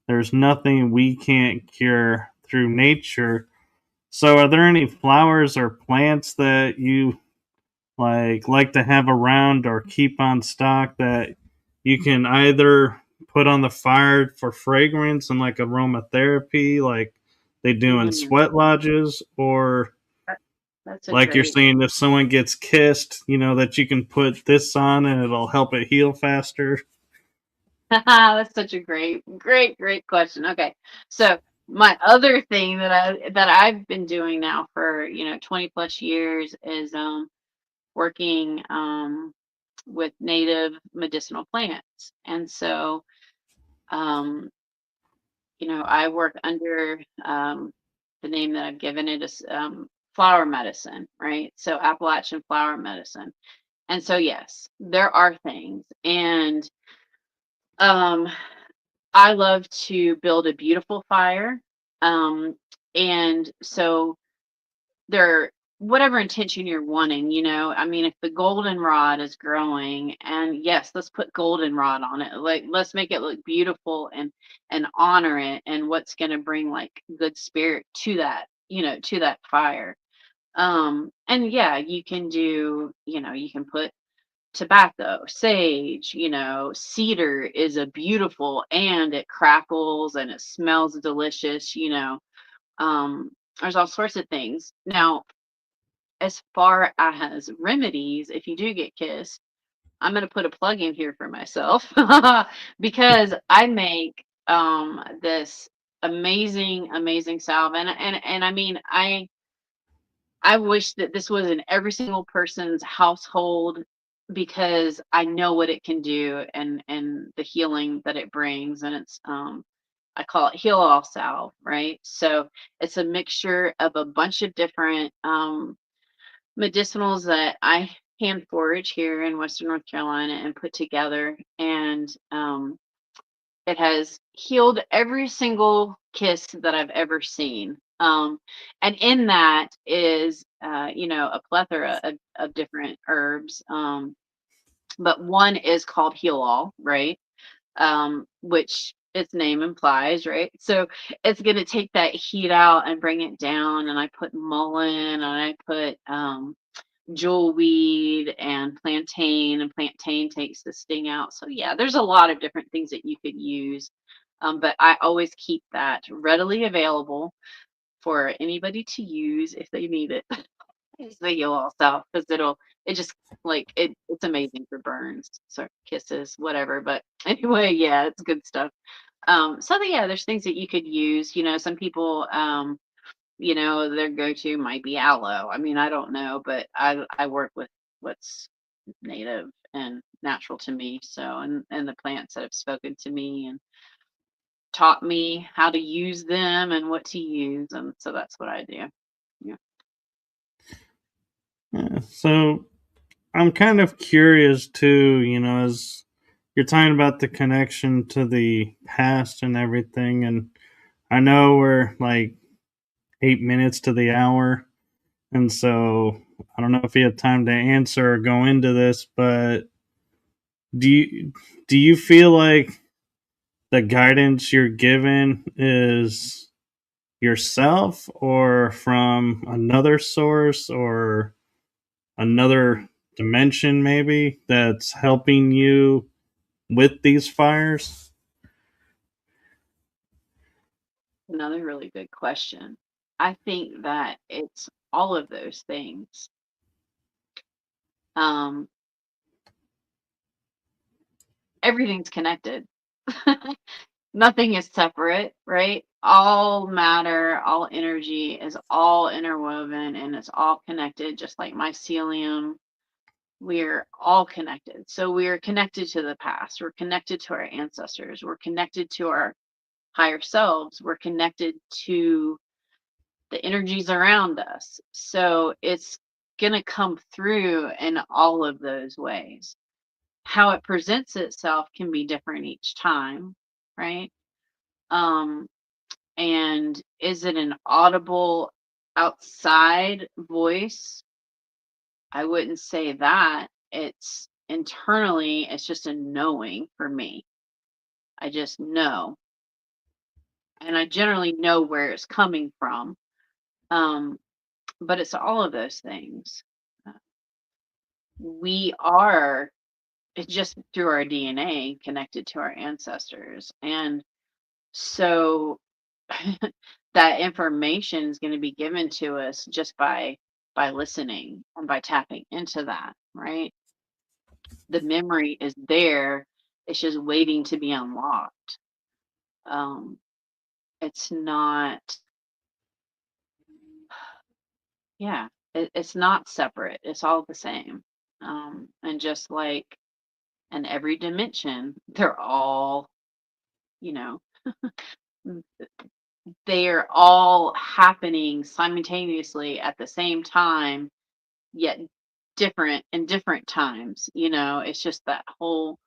There's nothing we can't cure through nature. So, are there any flowers or plants that you like to have around or keep on stock that you can either put on the fire for fragrance and like aromatherapy, like they do in Mm, sweat lodges, or that- that's a like you're great. saying, if someone gets kissed, that you can put this on and it'll help it heal faster. That's such a great, great, great question. Okay, so my other thing that I've been doing now for 20 plus years is working with native medicinal plants. And so, um, I work under the name that I've given it is flower medicine, right? So, Appalachian flower medicine. And so, yes, there are things. And um, I love to build a beautiful fire. Um, and so, there whatever intention you're wanting, I mean, if the goldenrod is growing, and yes, let's put goldenrod on it, like let's make it look beautiful and honor it, and what's going to bring like good spirit to that, to that fire. And yeah, you can do, you can put tobacco, sage, cedar is a beautiful, and it crackles and it smells delicious. um there's all sorts of things now. As far as remedies, if you do get kissed, I'm going to put a plug in here for myself because I make this amazing, amazing salve, and I mean, I wish that this was in every single person's household because I know what it can do, and the healing that it brings. And it's I call it heal all salve, right? So it's a mixture of a bunch of different medicinals that I hand forage here in Western North Carolina and put together. And it has healed every single kiss that I've ever seen. And in that is, a plethora of different herbs. but one is called Heal All, right? Which its name implies, right? So it's going to take that heat out and bring it down. And I put mullein and I put jewelweed and plantain takes the sting out. So yeah, there's a lot of different things that you could use. But I always keep that readily available for anybody to use if they need it. It's the Heal All stuff because it just like it's amazing for burns, so kisses, whatever. But anyway, yeah, it's good stuff. Yeah, there's things that you could use. Some people, their go-to might be aloe. I mean, I don't know, but I work with what's native and natural to me. So, and the plants that have spoken to me and taught me how to use them and what to use, and so that's what I do. Yeah. Yeah, so I'm kind of curious too, as you're talking about the connection to the past and everything. And I know we're like 8 minutes to the hour. And so I don't know if you have time to answer or go into this, but do you do you feel like the guidance you're given is yourself or from another source or another dimension maybe that's helping you with these fires? Another really good question. I think that it's all of those things. Um, Everything's connected. Nothing is separate, right? All matter, all energy is all interwoven and it's all connected, just like mycelium. We're all connected. So we're connected to the past. We're connected to our ancestors. We're connected to our higher selves. We're connected to the energies around us. So it's going to come through in all of those ways. How it presents itself can be different each time, right? Um, and is it an audible outside voice? I wouldn't say that. It's internally, it's just a knowing for me. I just know. And I generally know where it's coming from. Um, but it's all of those things. Uh, We are, it's just through our DNA connected to our ancestors. And so that information is going to be given to us just by listening and by tapping into that, right? The memory is there. It's just waiting to be unlocked. Um, it's not, yeah, it's not separate. It's all the same. And just like in every dimension, they're all, you know, they're all happening simultaneously at the same time, yet different in different times. It's just that whole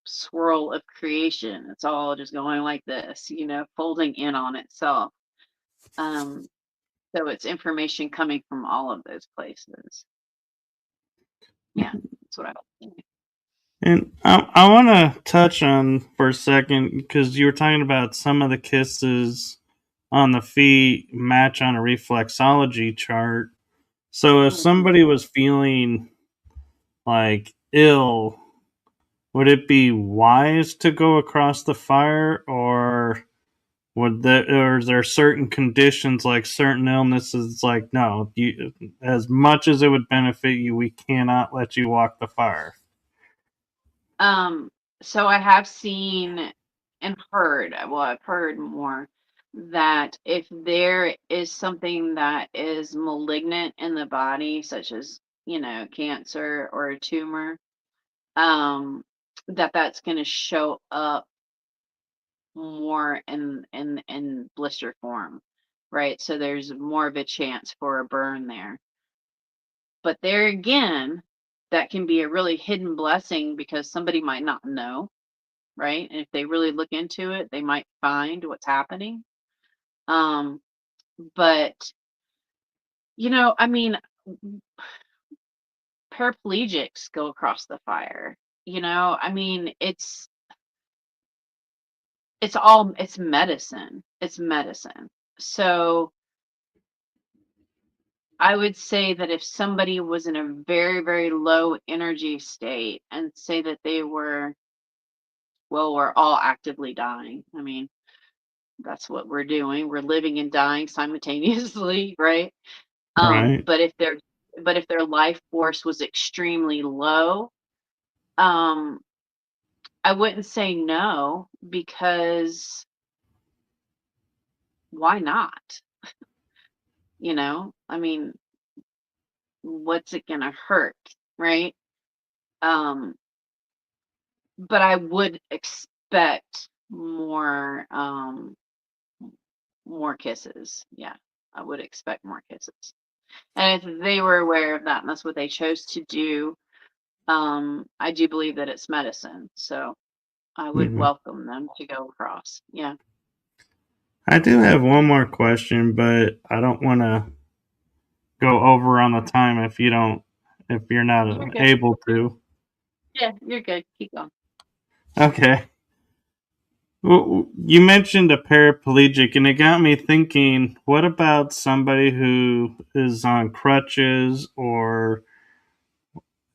swirl of creation. It's all just going like this, folding in on itself. Um, so it's information coming from all of those places. Yeah, that's what I would say. And I want to touch on for a second because you were talking about some of the kisses on the feet match on a reflexology chart. So if Mhm. somebody was feeling like ill, would it be wise to go across the fire, or or is there certain conditions like certain illnesses like no, you, as much as it would benefit you, we cannot let you walk the fire? Um, so I have seen and heard, well, I've heard more that if there is something that is malignant in the body, such as, cancer or a tumor, um, that's going to show up more in blister form, right? So there's more of a chance for a burn there. But there again, that can be a really hidden blessing because somebody might not know, right? And if they really look into it, they might find what's happening. Um, but I mean, paraplegics go across the fire. I mean, it's it's medicine. It's medicine. So I would say that if somebody was in a very, very low energy state and say that they were, well, we're all actively dying. I mean, that's what we're doing. We're living and dying simultaneously, right? Right. But if their life force was extremely low, um, I wouldn't say no, because why not? I mean, what's it gonna hurt, right? Um, but I would expect more kisses. Yeah, I would expect more kisses. And if they were aware of that and that's what they chose to do, I do believe that it's medicine. So I would Mhm. welcome them to go across. Yeah. I do have one more question, but I don't want to go over on the time if you're You're not good. able to. Yeah, you're good. Keep going. Okay. Well, you mentioned a paraplegic, and it got me thinking, what about somebody who is on crutches or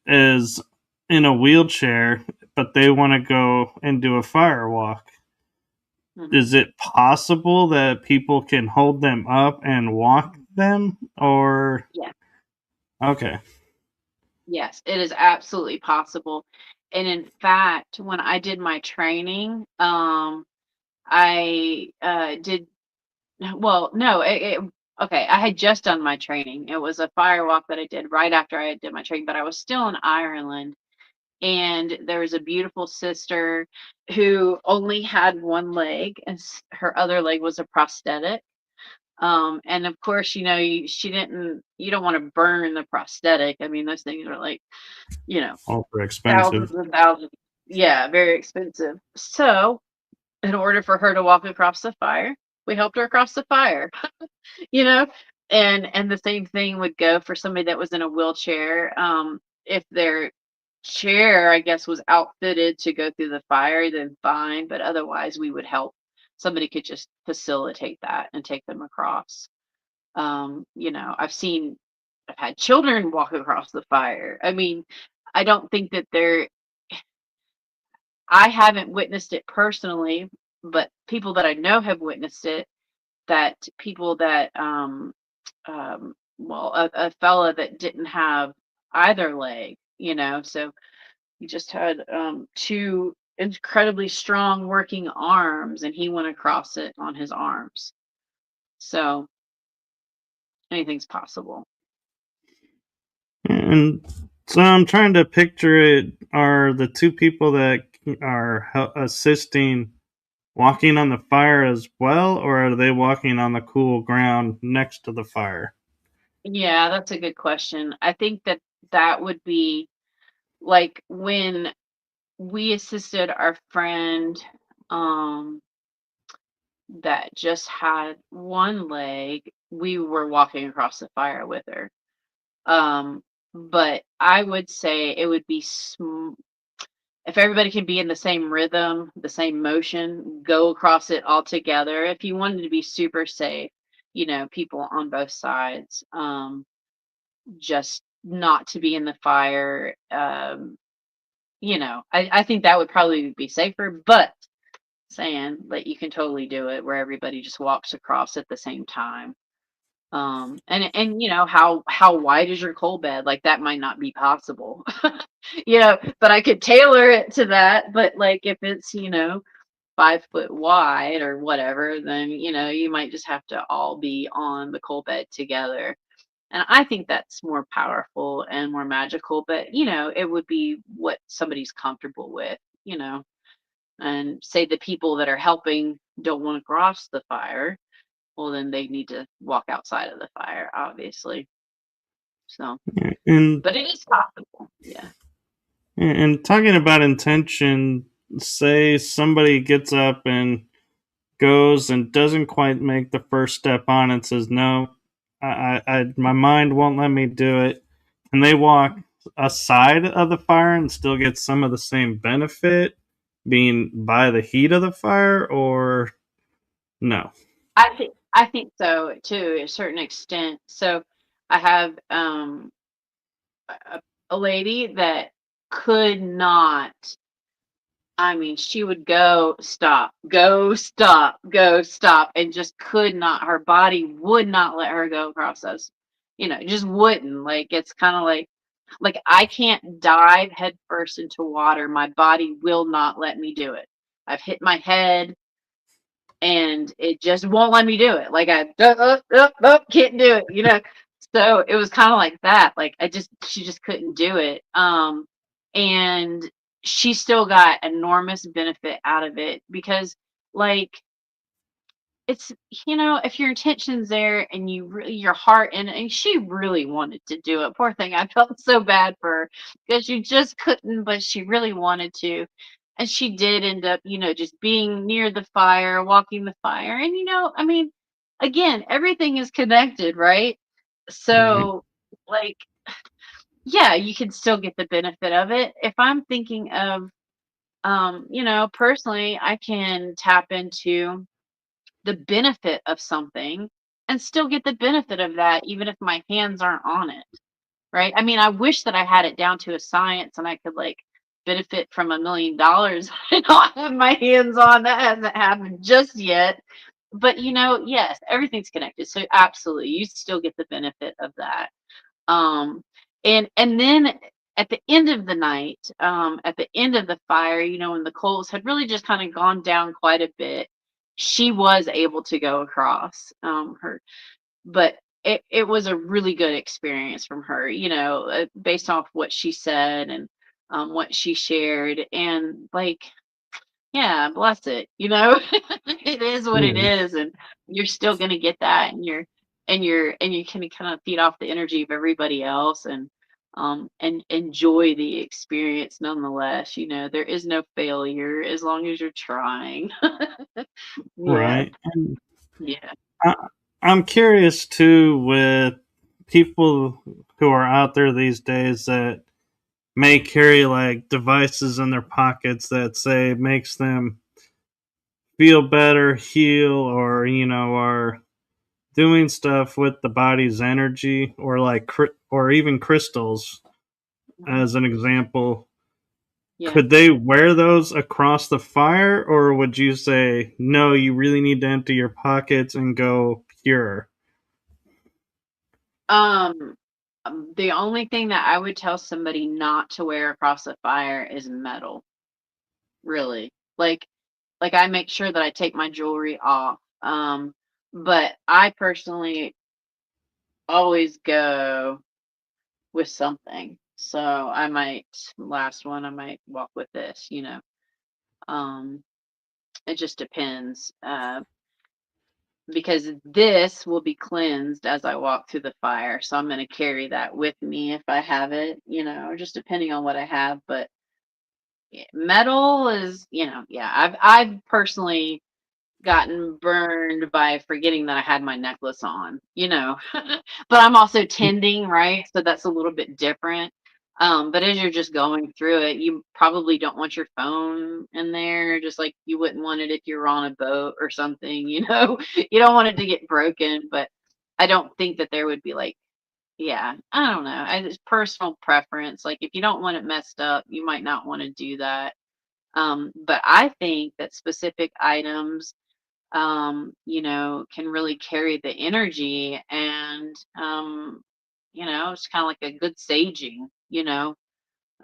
is in a wheelchair, but they want to go and do a firewalk? Hmm. Is it possible that people can hold them up and walk them? Or, Yeah. okay. Yes, it is absolutely possible. And in fact, when I did my training, I did, well, no, okay, I had just done my training. It was a firewalk that I did right after I did my training, but I was still in Ireland. And there was a beautiful sister who only had one leg, and her other leg was a prosthetic. And of course, she didn't, you don't want to burn the prosthetic. I mean, those things are like, you know, Ultra expensive. thousands and thousands. Yeah, very expensive. So, in order for her to walk across the fire, we helped her across the fire, you know? And the same thing would go for somebody that was in a wheelchair. If their chair, I guess, was outfitted to go through the fire, then fine, but otherwise we would help. Somebody could just facilitate that and take them across. I've had children walk across the fire. I mean, I don't think that I haven't witnessed it personally, but people that I know have witnessed it. That people that, well, a fella that didn't have either leg, so he just had two incredibly strong working arms, and he went across it on his arms. So anything's possible. And so I'm trying to picture it. Are the two people that are assisting walking on the fire as well, or are they walking on the cool ground next to the fire? Yeah, that's a good question. I think that that would be like when we assisted our friend um that just had one leg, we were walking across the fire with her. But I would say it would be if everybody can be in the same rhythm, the same motion, go across it all together. If you wanted to be super safe, people on both sides, just not to be in the fire. I think that would probably be safer, but saying that you can totally do it where everybody just walks across at the same time. And how wide is your coal bed? Like that might not be possible. But I could tailor it to that. But like if it's, 5 foot wide or whatever, then you might just have to all be on the coal bed together. And I think that's more powerful and more magical, but it would be what somebody's comfortable with, and say the people that are helping don't want to cross the fire, well, then they need to walk outside of the fire, obviously. So, And but it is possible. Yeah. and talking about intention, say somebody gets up and goes and doesn't quite make the first step on and says, "No, my mind won't let me do it," and they walk aside of the fire and still get some of the same benefit being by the heat of the fire, or no? I think so to a certain extent. So I have a, a lady that could not. I mean, she would go stop, go stop, go stop, and just could not. Her body would not let her go across those. Just wouldn't. Like it's kind of like I can't dive head first into water. My body will not let me do it. I've hit my head and it just won't let me do it. Like can't do it. So it was kind of like that. Like she just couldn't do it. And she still got enormous benefit out of it because, like, it's if your intention's there and you really your heart and she really wanted to do it. Poor thing, I felt so bad for her because she just couldn't, but she really wanted to, and she did end up just being near the fire, walking the fire. And I mean, again, everything is connected, right? Right. So, like, yeah, you can still get the benefit of it. If I'm thinking of personally, I can tap into the benefit of something and still get the benefit of that even if my hands aren't on it, right? I mean, I wish that I had it down to a science and I could, like, benefit from $1 million I don't have my hands on. That hasn't happened just yet. But yes, everything's connected. So absolutely, you still get the benefit of that. Um, and then at the end of the night, at the end of the fire, when the coals had really just kind of gone down quite a bit, she was able to go across her. But it was a really good experience from her, based off what she said and what she shared. And, like, yeah, bless it. It is what it Yeah. is, and you're still gonna get that, and you can kind of feed off the energy of everybody else, and enjoy the experience nonetheless. There is no failure as long as you're trying. Yeah, Right. And yeah. I, I'm curious too with people who are out there these days that may carry like devices in their pockets that say makes them feel better, heal, or are doing stuff with the body's energy, or like or even crystals Mhm. as an example. Yeah. Could they wear those across the fire, or would you say no, you really need to empty your pockets and go pure? Um, the only thing that I would tell somebody not to wear across a fire is metal, really. Like I make sure that I take my jewelry off. But I personally always go with something. So I might last one, I might walk with this. Um, it just depends. Because this will be cleansed as I walk through the fire. So I'm going to carry that with me if I have it, just depending on what I have. But yeah, metal is, yeah, I've personally gotten burned by forgetting that I had my necklace on. But I'm also tending, right? So that's a little bit different. But as you're just going through it, you probably don't want your phone in there, just like you wouldn't want it if you were on a boat or something. You don't want it to get broken, but I don't think that there would be, like, yeah, I don't know. It's personal preference. Like, if you don't want it messed up, you might not want to do that. But I think that specific items can really carry the energy, and it's kind of like a good saging.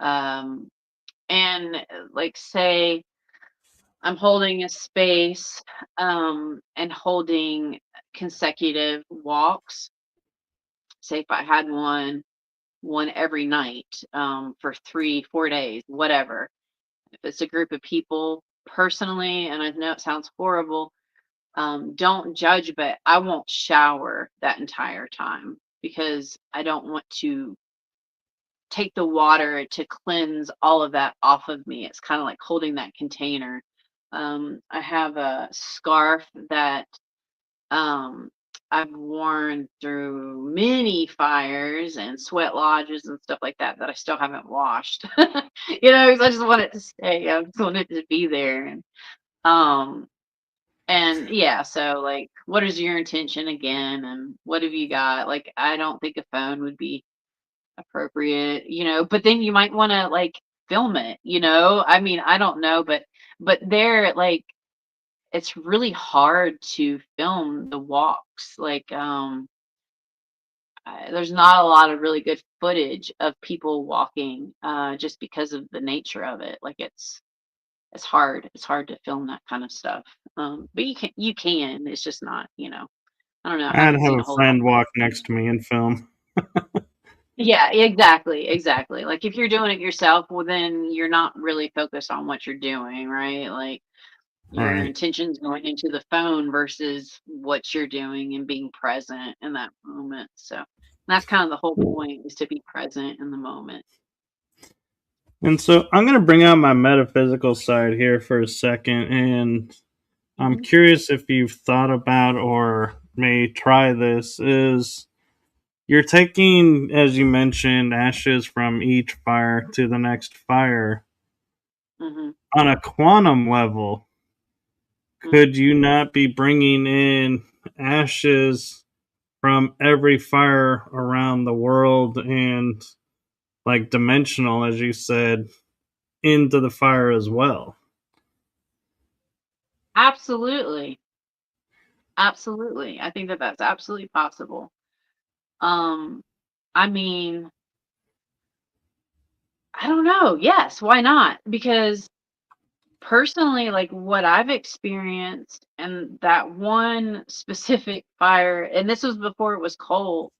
Um, and like, say I'm holding a space, and holding consecutive walks. Say if I had one every night, for 3, 4 days, whatever. If it's a group of people, personally, and I know it sounds horrible, don't judge, but I won't shower that entire time because I don't want to take the water to cleanse all of that off of me. It's kind of like holding that container. I have a scarf that um, I've worn through many fires and sweat lodges and stuff like that I still haven't washed. You know, 'cause I just want it to stay. I just want it to be there. Um, and yeah, so like, what is your intention again? And what have you got? Like, I don't think a phone would be appropriate, you know, but then you might want to like film it, you know? I mean, I don't know, but there, like, it's really hard to film the walks. Like, there's not a lot of really good footage of people walking, just because of the nature of it. Like, it's hard. It's hard to film that kind of stuff. But you can. It's just not, you know. I don't know. I I'd haven't have seen a a whole lot. friend walk next to me and film. Yeah, exactly, exactly. Like if you're doing it yourself, well, then you're not really focused on what you're doing, right? Like your Right. intention's going into the phone versus what you're doing and being present in that moment. So that's kind of the whole point, is to be present in the moment. And so I'm going to bring out my metaphysical side here for a second. And I'm Hmm. curious if you've thought about or may try this. Is you're taking, as you mentioned, ashes from each fire to the next fire. Hmm. On a quantum level, Hmm. could you not be bringing in ashes from every fire around the world and, like, dimensional, as you said, into the fire as well? Absolutely. Absolutely. I think that that's absolutely possible. Um, I mean, I don't know. Yes, why not? Because personally, like what I've experienced and that one specific fire, and this was before it was cold,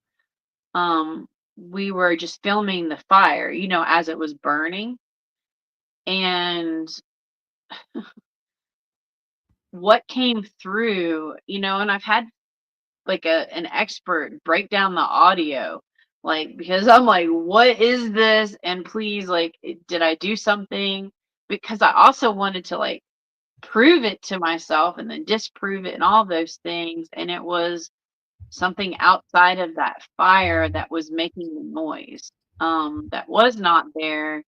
we were just filming the fire, you know, as it was burning. And what came through, you know, and I've had like an expert break down the audio, like, because I'm like, what is this? And please, like, did I do something? Because I also wanted to like prove it to myself and then disprove it and all those things. And it was something outside of that fire that was making the noise, that was not there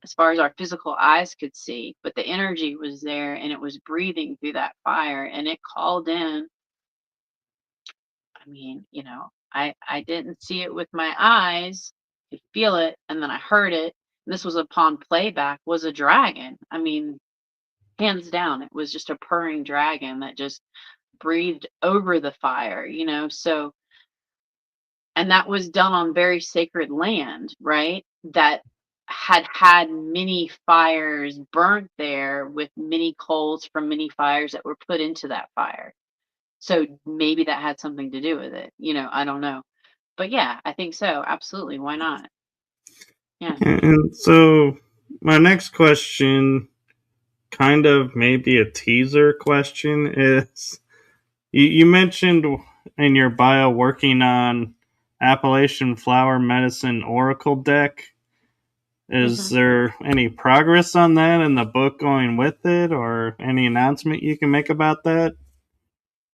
as far as our physical eyes could see, but the energy was there and it was breathing through that fire and it called in. I mean, you know, I didn't see it with my eyes, could feel it, and then I heard it. And this was upon playback, was a dragon. I mean, hands down, it was just a purring dragon that just breathed over the fire, you know. So, and that was done on very sacred land, right? That had many fires burnt there with many coals from many fires that were put into that fire. So maybe that had something to do with it. You know, I don't know. But yeah, I think so. Absolutely. Why not? Yeah. And so, my next question, kind of maybe a teaser question, is you mentioned in your bio working on Appalachian Flower Medicine Oracle deck. Is Hmm. there any progress on that in the book going with it, or any announcement you can make about that?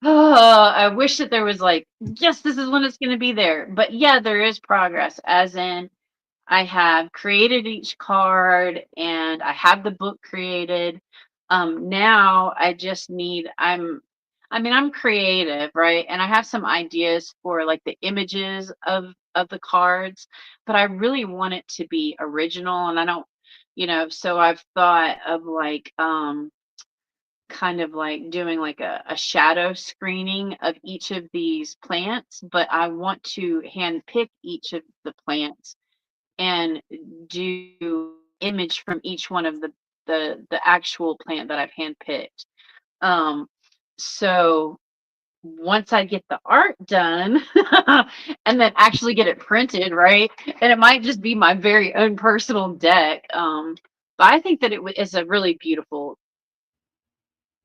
Oh, I wish that there was like, yes, this is when it's going to be there. But yeah, there is progress, as in I have created each card and I have the book created. Now I just need, I mean, I'm creative, right? And I have some ideas for like the images of the cards, but I really want it to be original and I don't, you know, so I've thought of like kind of like doing like a shadow screening of each of these plants, but I want to hand pick each of the plants and do image from each one of the actual plant that I've handpicked. Um, so once I get the art done and then actually get it printed, right? And it might just be my very own personal deck. But I think that is a really beautiful,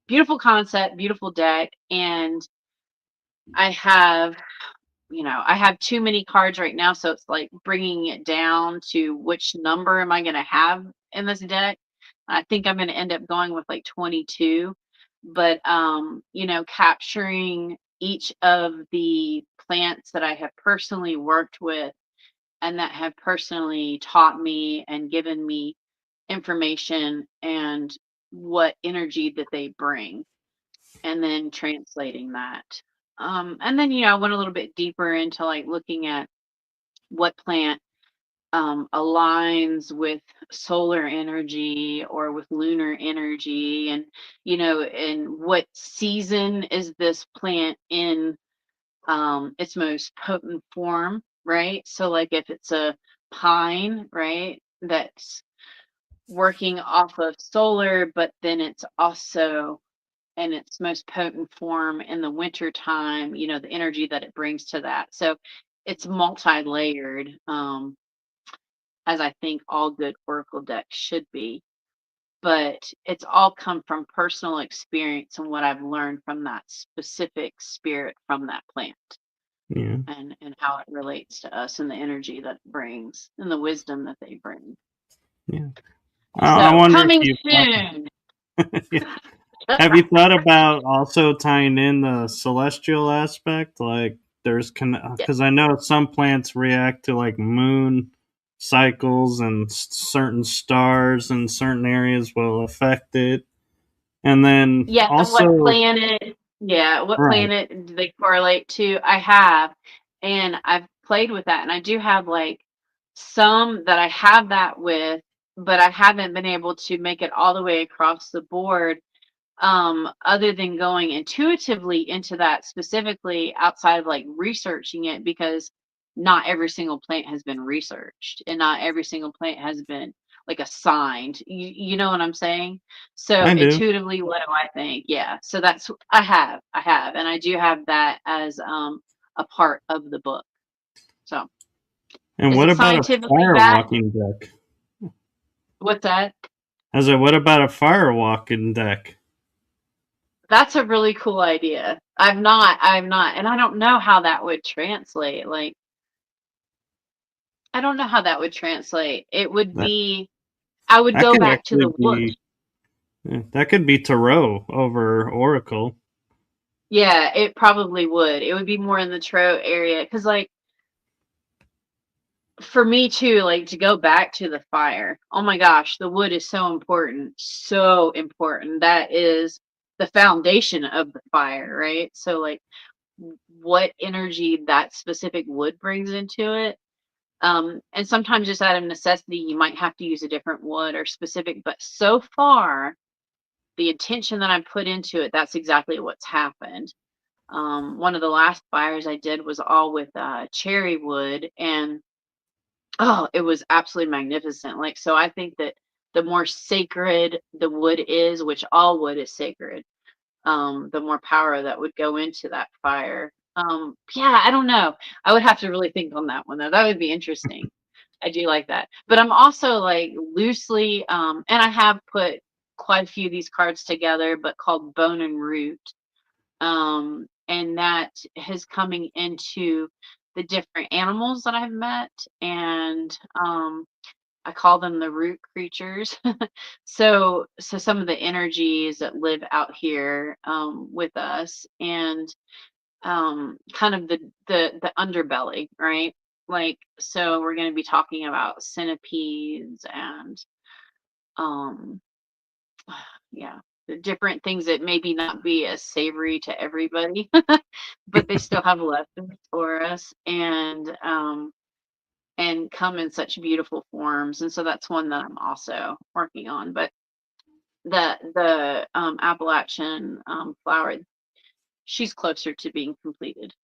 beautiful concept, beautiful deck, and I have, you know, I have too many cards right now, so it's like bringing it down to which number am I going to have in this deck. I think I'm going to end up going with like 22, but you know, capturing each of the plants that I have personally worked with and that have personally taught me and given me information and what energy that they bring, and then translating that. And then, I went a little bit deeper into like looking at what plant aligns with solar energy or with lunar energy, and and what season is this plant in its most potent form, right? So like if it's a pine, right, that's working off of solar, but then it's also in its most potent form in the winter time, the energy that it brings to that. So it's multi-layered, as I think all good oracle decks should be. But it's all come from personal experience and what I've learned from that specific spirit from that plant, Yeah. and how it relates to us and the energy that it brings and the wisdom that they bring. Yeah. I So wonder if coming you soon. have you thought about also tying in the celestial aspect? Like, there's Yeah. because I know some plants react to like moon cycles, and certain stars in certain areas will affect it. And then Yes, and what also, planet, yeah, what right, planet do they correlate to? I have, and I've played with that, and I do have like some that I have that with, but I haven't been able to make it all the way across the board, other than going intuitively into that specifically outside of like researching it, because not every single plant has been researched and not every single plant has been like assigned. You know what I'm saying? So I do. intuitively, what do I think? Yeah. So that's I have, and I do have that as a part of the book. So And is what it about a scientifically fire backed? walking deck? What's that? I said, what about a fire walking deck? That's a really cool idea. I've not, and I don't know how that would translate. Like, I don't know how that would translate. It would That be, I would that go could back to actually the wood. be that could be tarot over oracle. Yeah, it probably would. It would be more in the Tro area. Cause like for me too, like to go back to the fire. Oh my gosh, the wood is so important. So important. That is the foundation of the fire, right? So like what energy that specific wood brings into it. And sometimes just out of necessity, you might have to use a different wood or specific, but so far, the intention that I put into it, that's exactly what's happened. One of the last fires I did was all with cherry wood, and oh, it was absolutely magnificent. Like, so I think that the more sacred the wood is, which all wood is sacred, the more power that would go into that fire. Yeah, I don't know. I would have to really think on that one though. That would be interesting. I do like that. But I'm also like loosely, and I have put quite a few of these cards together, but called Bone and Root. And that is coming into the different animals that I've met, and I call them the root creatures. So some of the energies that live out here with us, and kind of the underbelly, right? Like, so we're going to be talking about centipedes and um yeah, the different things that maybe not be as savory to everybody, but they still have lessons for us, and come in such beautiful forms. And so that's one that I'm also working on. But the Appalachian flower, she's closer to being completed.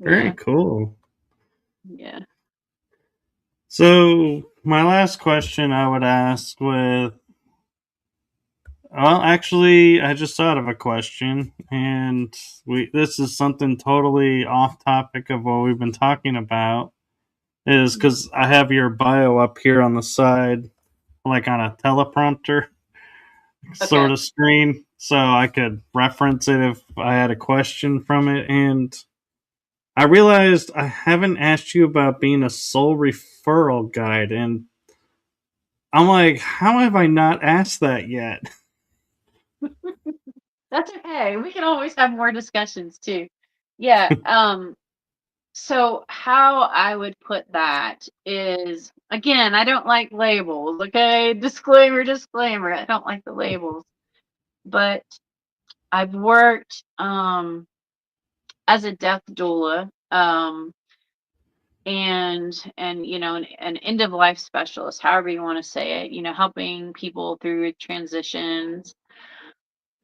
Very Yeah, cool. yeah. So my last question I would ask with well, actually, I just thought of a question, and we this is something totally off topic of what we've been talking about. Is because I have your bio up here on the side, like on a teleprompter sort Okay. of screen, so I could reference it if I had a question from it. And I realized I haven't asked you about being a soul referral guide, and I'm like, how have I not asked that yet? That's okay. We can always have more discussions too. Yeah. So how I would put that is, again, I don't like labels. Okay, disclaimer, disclaimer. I don't like the labels, but I've worked as a death doula, and an end of life specialist, however you want to say it. Helping people through transitions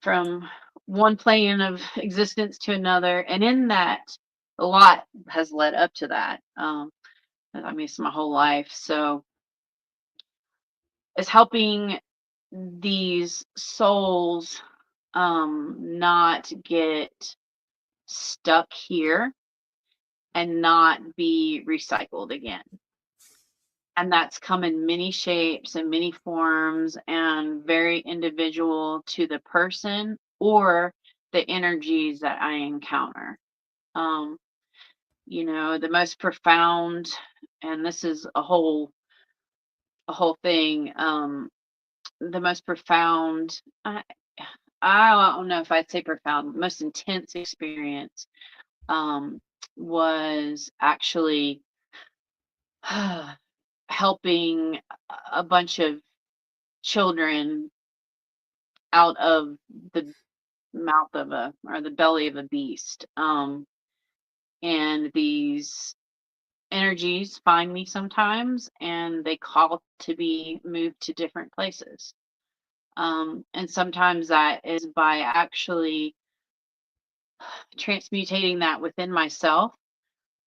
from one plane of existence to another, and in that, a lot has led up to that. I mean, it's my whole life, so it's helping these souls not get stuck here and not be recycled again. And that's come in many shapes and many forms and very individual to the person or the energies that I encounter. Um, the most profound, and this is a whole thing, the most profound, I don't know if I'd say profound, most intense experience um, was actually helping a bunch of children out of the mouth of a or the belly of a beast. And these energies find me sometimes and they call to be moved to different places. And sometimes that is by actually transmutating that within myself,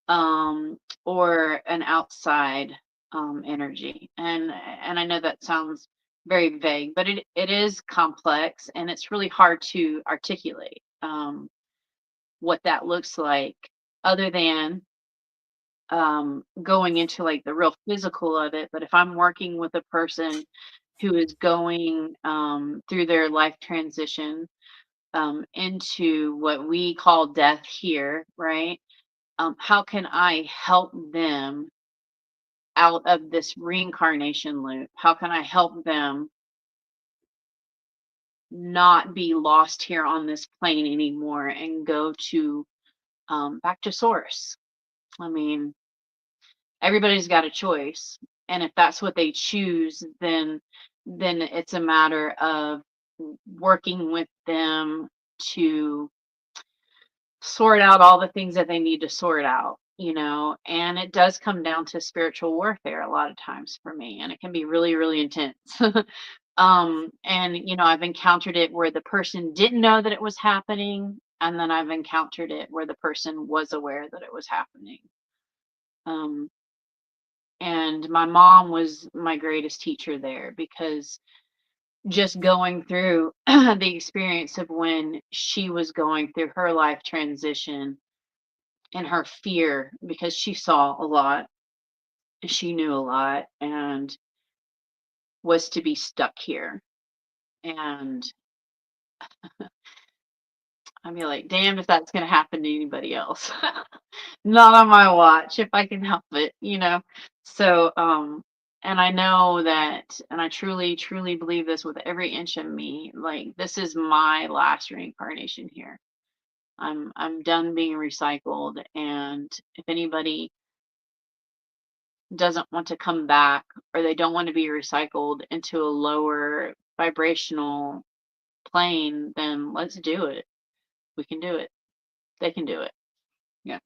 um, or an outside energy. And I know that sounds very vague, but it is complex and it's really hard to articulate what that looks like, other than going into like the real physical of it. But if I'm working with a person who is going through their life transition into what we call death here, right? How can I help them out of this reincarnation loop? How can I help them not be lost here on this plane anymore and go to back to source? I mean, everybody's got a choice, and if that's what they choose, then it's a matter of working with them to sort out all the things that they need to sort out, and it does come down to spiritual warfare a lot of times for me, and it can be really, really intense. And I've encountered it where the person didn't know that it was happening, and then I've encountered it where the person was aware that it was happening. um and my mom was my greatest teacher there, because just going through the experience of when she was going through her life transition and her fear, because she saw a lot, she knew a lot, and was to be stuck here. And I'd be like, damned if that's going to happen to anybody else. Not on my watch if I can help it. So, and I know that, and I truly, truly believe this with every inch of me. Like, this is my last reincarnation here. I'm done being recycled. And if anybody doesn't want to come back, or they don't want to be recycled into a lower vibrational plane, then let's do it. We can do it. They can do it. Yeah.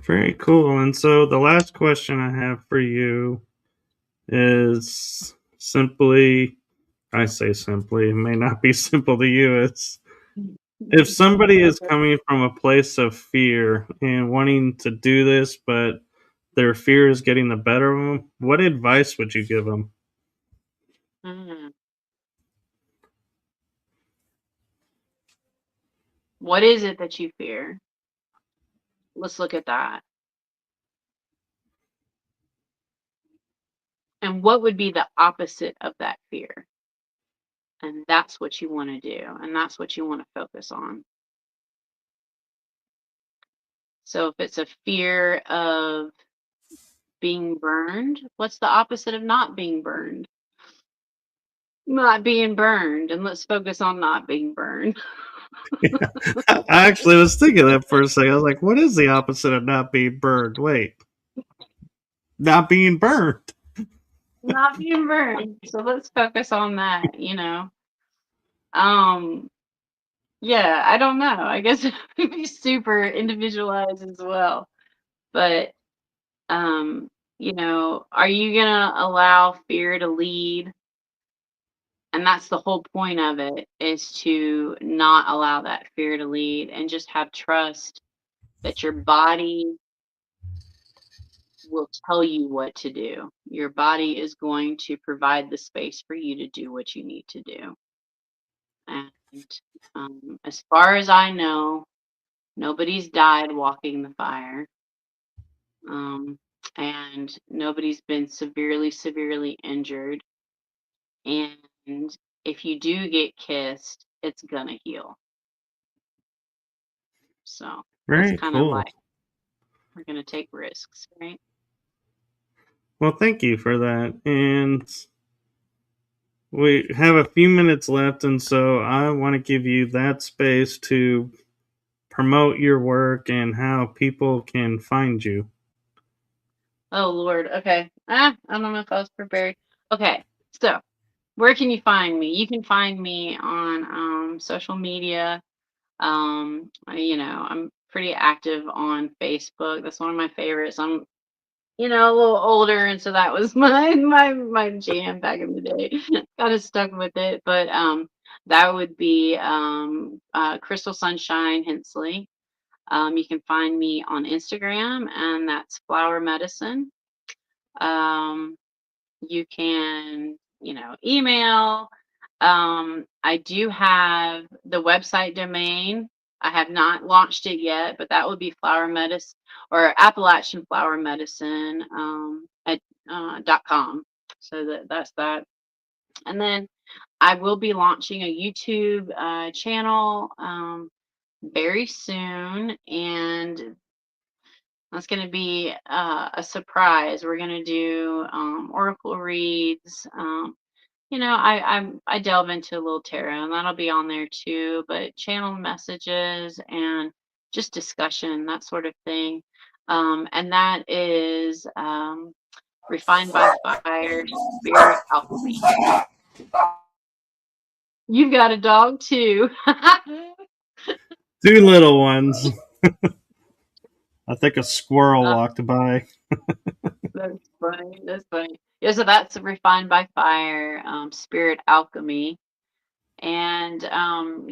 Very cool. And so the last question I have for you is simply, I say simply, it may not be simple to you. It's if somebody is coming from a place of fear and wanting to do this, but their fear is getting the better of them, what advice would you give them? Mhm. What is it that you fear? Let's look at that. And what would be the opposite of that fear? And that's what you want to do. And that's what you want to focus on. So if it's a fear of being burned, what's the opposite of not being burned? not being burned, and let's focus on not being burned. I actually was thinking that for a second. I was like, what is the opposite of not being burned? Wait, not being burned. Not being burned. So let's focus on that, Um, yeah, I don't know. I guess it would be super individualized as well. But um, are you gonna allow fear to lead? And that's the whole point of it, is to not allow that fear to lead and just have trust that your body will tell you what to do. Your body is going to provide the space for you to do what you need to do. And as far as I know, nobody's died walking the fire. Um, and nobody's been severely, severely injured. And if you do get kissed, it's gonna heal. So that's Very kind of cool. like, we're gonna take risks, right? Well, thank you for that. And we have a few minutes left, and so I want to give you that space to promote your work and how people can find you. Oh Lord. Okay. I don't know if I was prepared. Okay. So where can you find me? You can find me on social media. I'm pretty active on Facebook. That's one of my favorites. I'm a little older, and so that was my jam back in the day. Kind of stuck with it, but that would be Crystal Sunshine Hensley. You can find me on Instagram, and that's Flower Medicine. Um, you can, email. I do have the website domain. I have not launched it yet, but that would be Flower Medicine, or Appalachian Flower Medicine at .com. So that's that. And then I will be launching a YouTube channel very soon, and that's going to be a surprise. We're going to do oracle reads. I delve into a little tarot, and that'll be on there too. But channel messages and just discussion, that sort of thing. And that is refined by fire, spirit alchemy. You've got a dog too. Two little ones. I think a squirrel uh, walked by. that's funny. That's funny. Yeah, so that's refined by fire, spirit alchemy. And on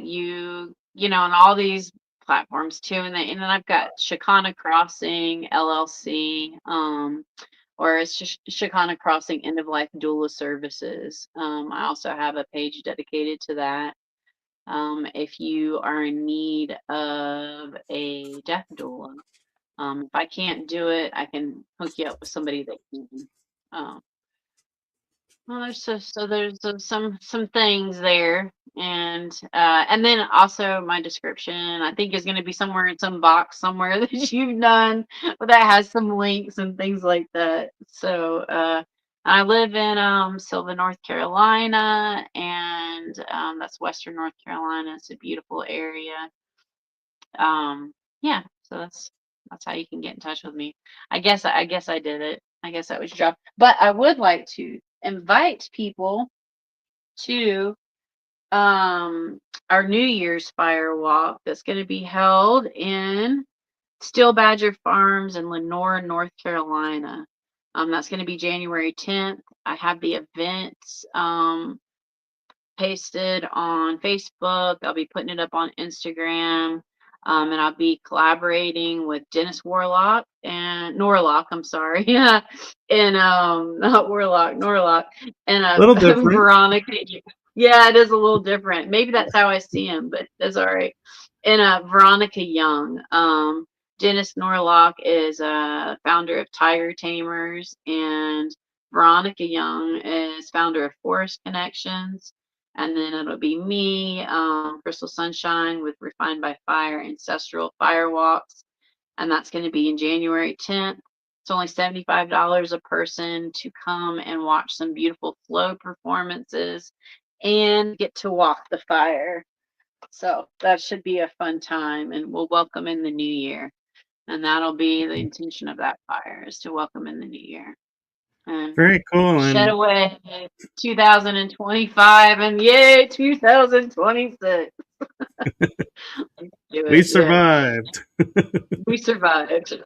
all these platforms too, and then I've got Shakana Crossing LLC, or it's just Shakana Crossing End of Life Doula Services. I also have a page dedicated to that. If you are in need of a death doula, if I can't do it, I can hook you up with somebody that can. Um, well, there's some things there, and then also my description, I think, is going to be somewhere in some box somewhere that you've done, but that has some links and things like that. So I live in Sylva, North Carolina, and that's Western North Carolina. It's a beautiful area. Yeah, so that's how you can get in touch with me. I guess I did it. I guess that was your job. But I would like to invite people to our New Year's fire walk that's going to be held in Steel Badger Farms in Lenore, North Carolina. That's going to be January 10th. I have the events pasted on Facebook. I'll be putting it up on Instagram. And I'll be collaborating with Dennis Warlock and Norlock, I'm sorry. Yeah. And not Warlock, Norlock. And A little different. Veronica. Yeah, it is a little different. Maybe that's how I see him, but that's all right. And Veronica Young. Dennis Norlock is a founder of Tiger Tamers, and Veronica Young is founder of Forest Connections. And then it'll be me, Crystal Sunshine with Refined by Fire, Ancestral Firewalks. And that's going to be in January 10th. It's only $75 a person to come and watch some beautiful flow performances and get to walk the fire. So that should be a fun time, and we'll welcome in the new year. And that'll be the intention of that fire, is to welcome in the new year and Very cool. shed And away 2025 and yay 2026. Do we it. Yeah, survived. we survived.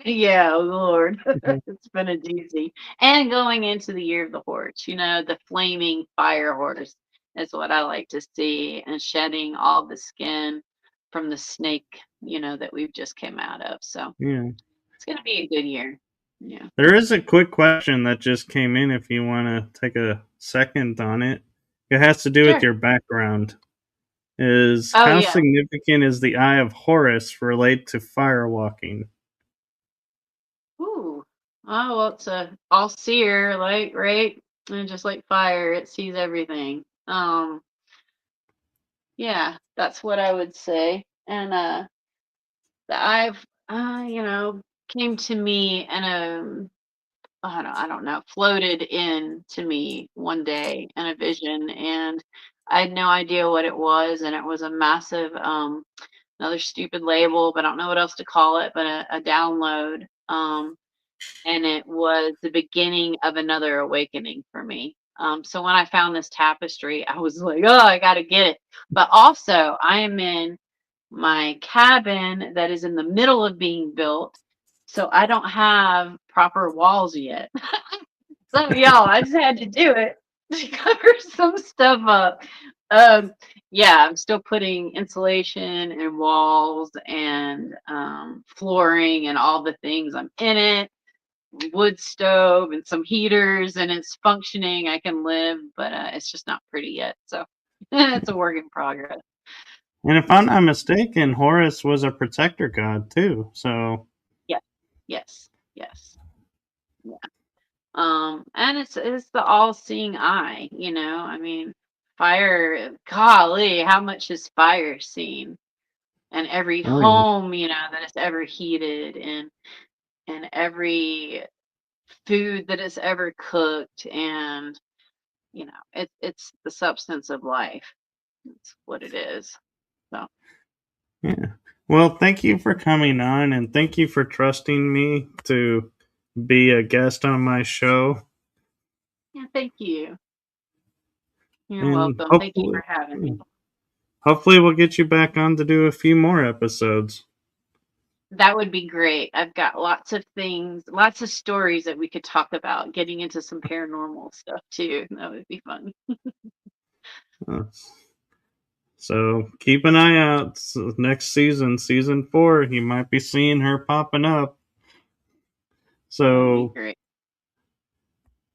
Yeah, oh Lord, it's been a doozy. And going into the year of the horse, the flaming fire horse is what I like to see, and shedding all the skin from the snake, that we've just came out of. So Yeah. it's gonna be a good year. Yeah. There is a quick question that just came in if you want to take a second on it. It has to do with Sure. your background. Is Oh how yeah. significant is the Eye of Horus relate to firewalking? Ooh. Oh well, it's a all seer, like right, and just like fire, it sees everything. Yeah, that's what I would say. And the I've came to me and I don't know, floated in to me one day in a vision, and I had no idea what it was, and it was a massive another stupid label, but I don't know what else to call it, but a download. And it was the beginning of another awakening for me. So when I found this tapestry, I was like, oh, I got to get it. But also, I am in my cabin that is in the middle of being built. So I don't have proper walls yet. So, y'all, I just had to do it to cover some stuff up. Yeah, I'm still putting insulation and walls and flooring and all the things. I'm in it, wood stove and some heaters, and it's functioning. I can live, but it's just not pretty yet. So it's a work in progress. And if I'm not mistaken, Horus was a protector god too. So Yeah. Yes. Yes. Yeah. And it's the all-seeing eye. I mean, fire. Golly, how much has fire seen? And every oh yeah. home, that is ever heated, and every food that is ever cooked, and it's the substance of life. That's what it is. So Yeah. Well, thank you for coming on and thank you for trusting me to be a guest on my show. yeah, thank you. You're And welcome. Thank you for having me. hopefully we'll get you back on to do a few more episodes. That would be great. I've got lots of things, lots of stories that we could talk about, getting into some paranormal stuff too. That would be fun. Uh, So keep an eye out. Next season, season 4, you might be seeing her popping up. That'd be So, great.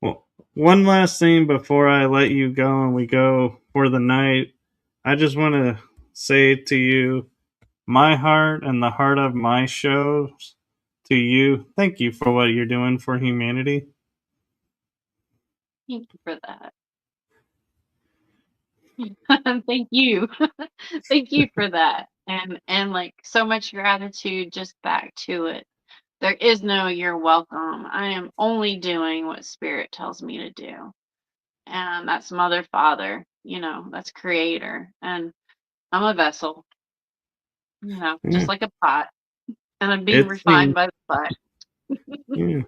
well, one last thing before I let you go and we go for the night. I just want to say to you, my heart and the heart of my shows, to you, thank you for what you're doing for humanity. Thank you for that. Thank you. Thank you for that. And like so much gratitude just back to it. There is no you're welcome. I am only doing what spirit tells me to do. And that's mother, father, that's creator. And I'm a vessel, Yeah, just like a pot. And I'm being it's refined seen. by the pot. Yeah,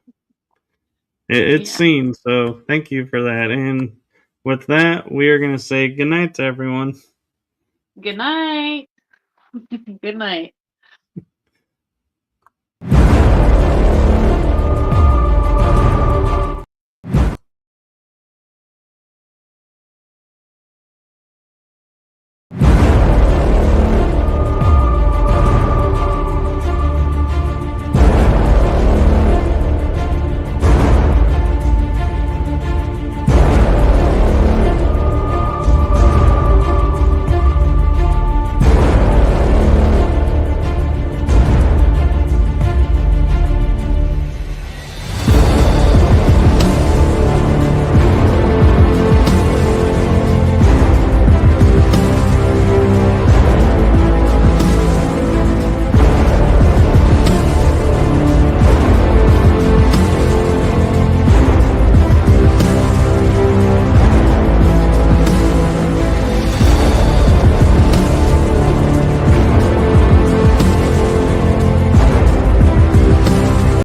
it's Yeah. seen. So thank you for that. And with that, we are going to say goodnight to everyone. Good night. Good night.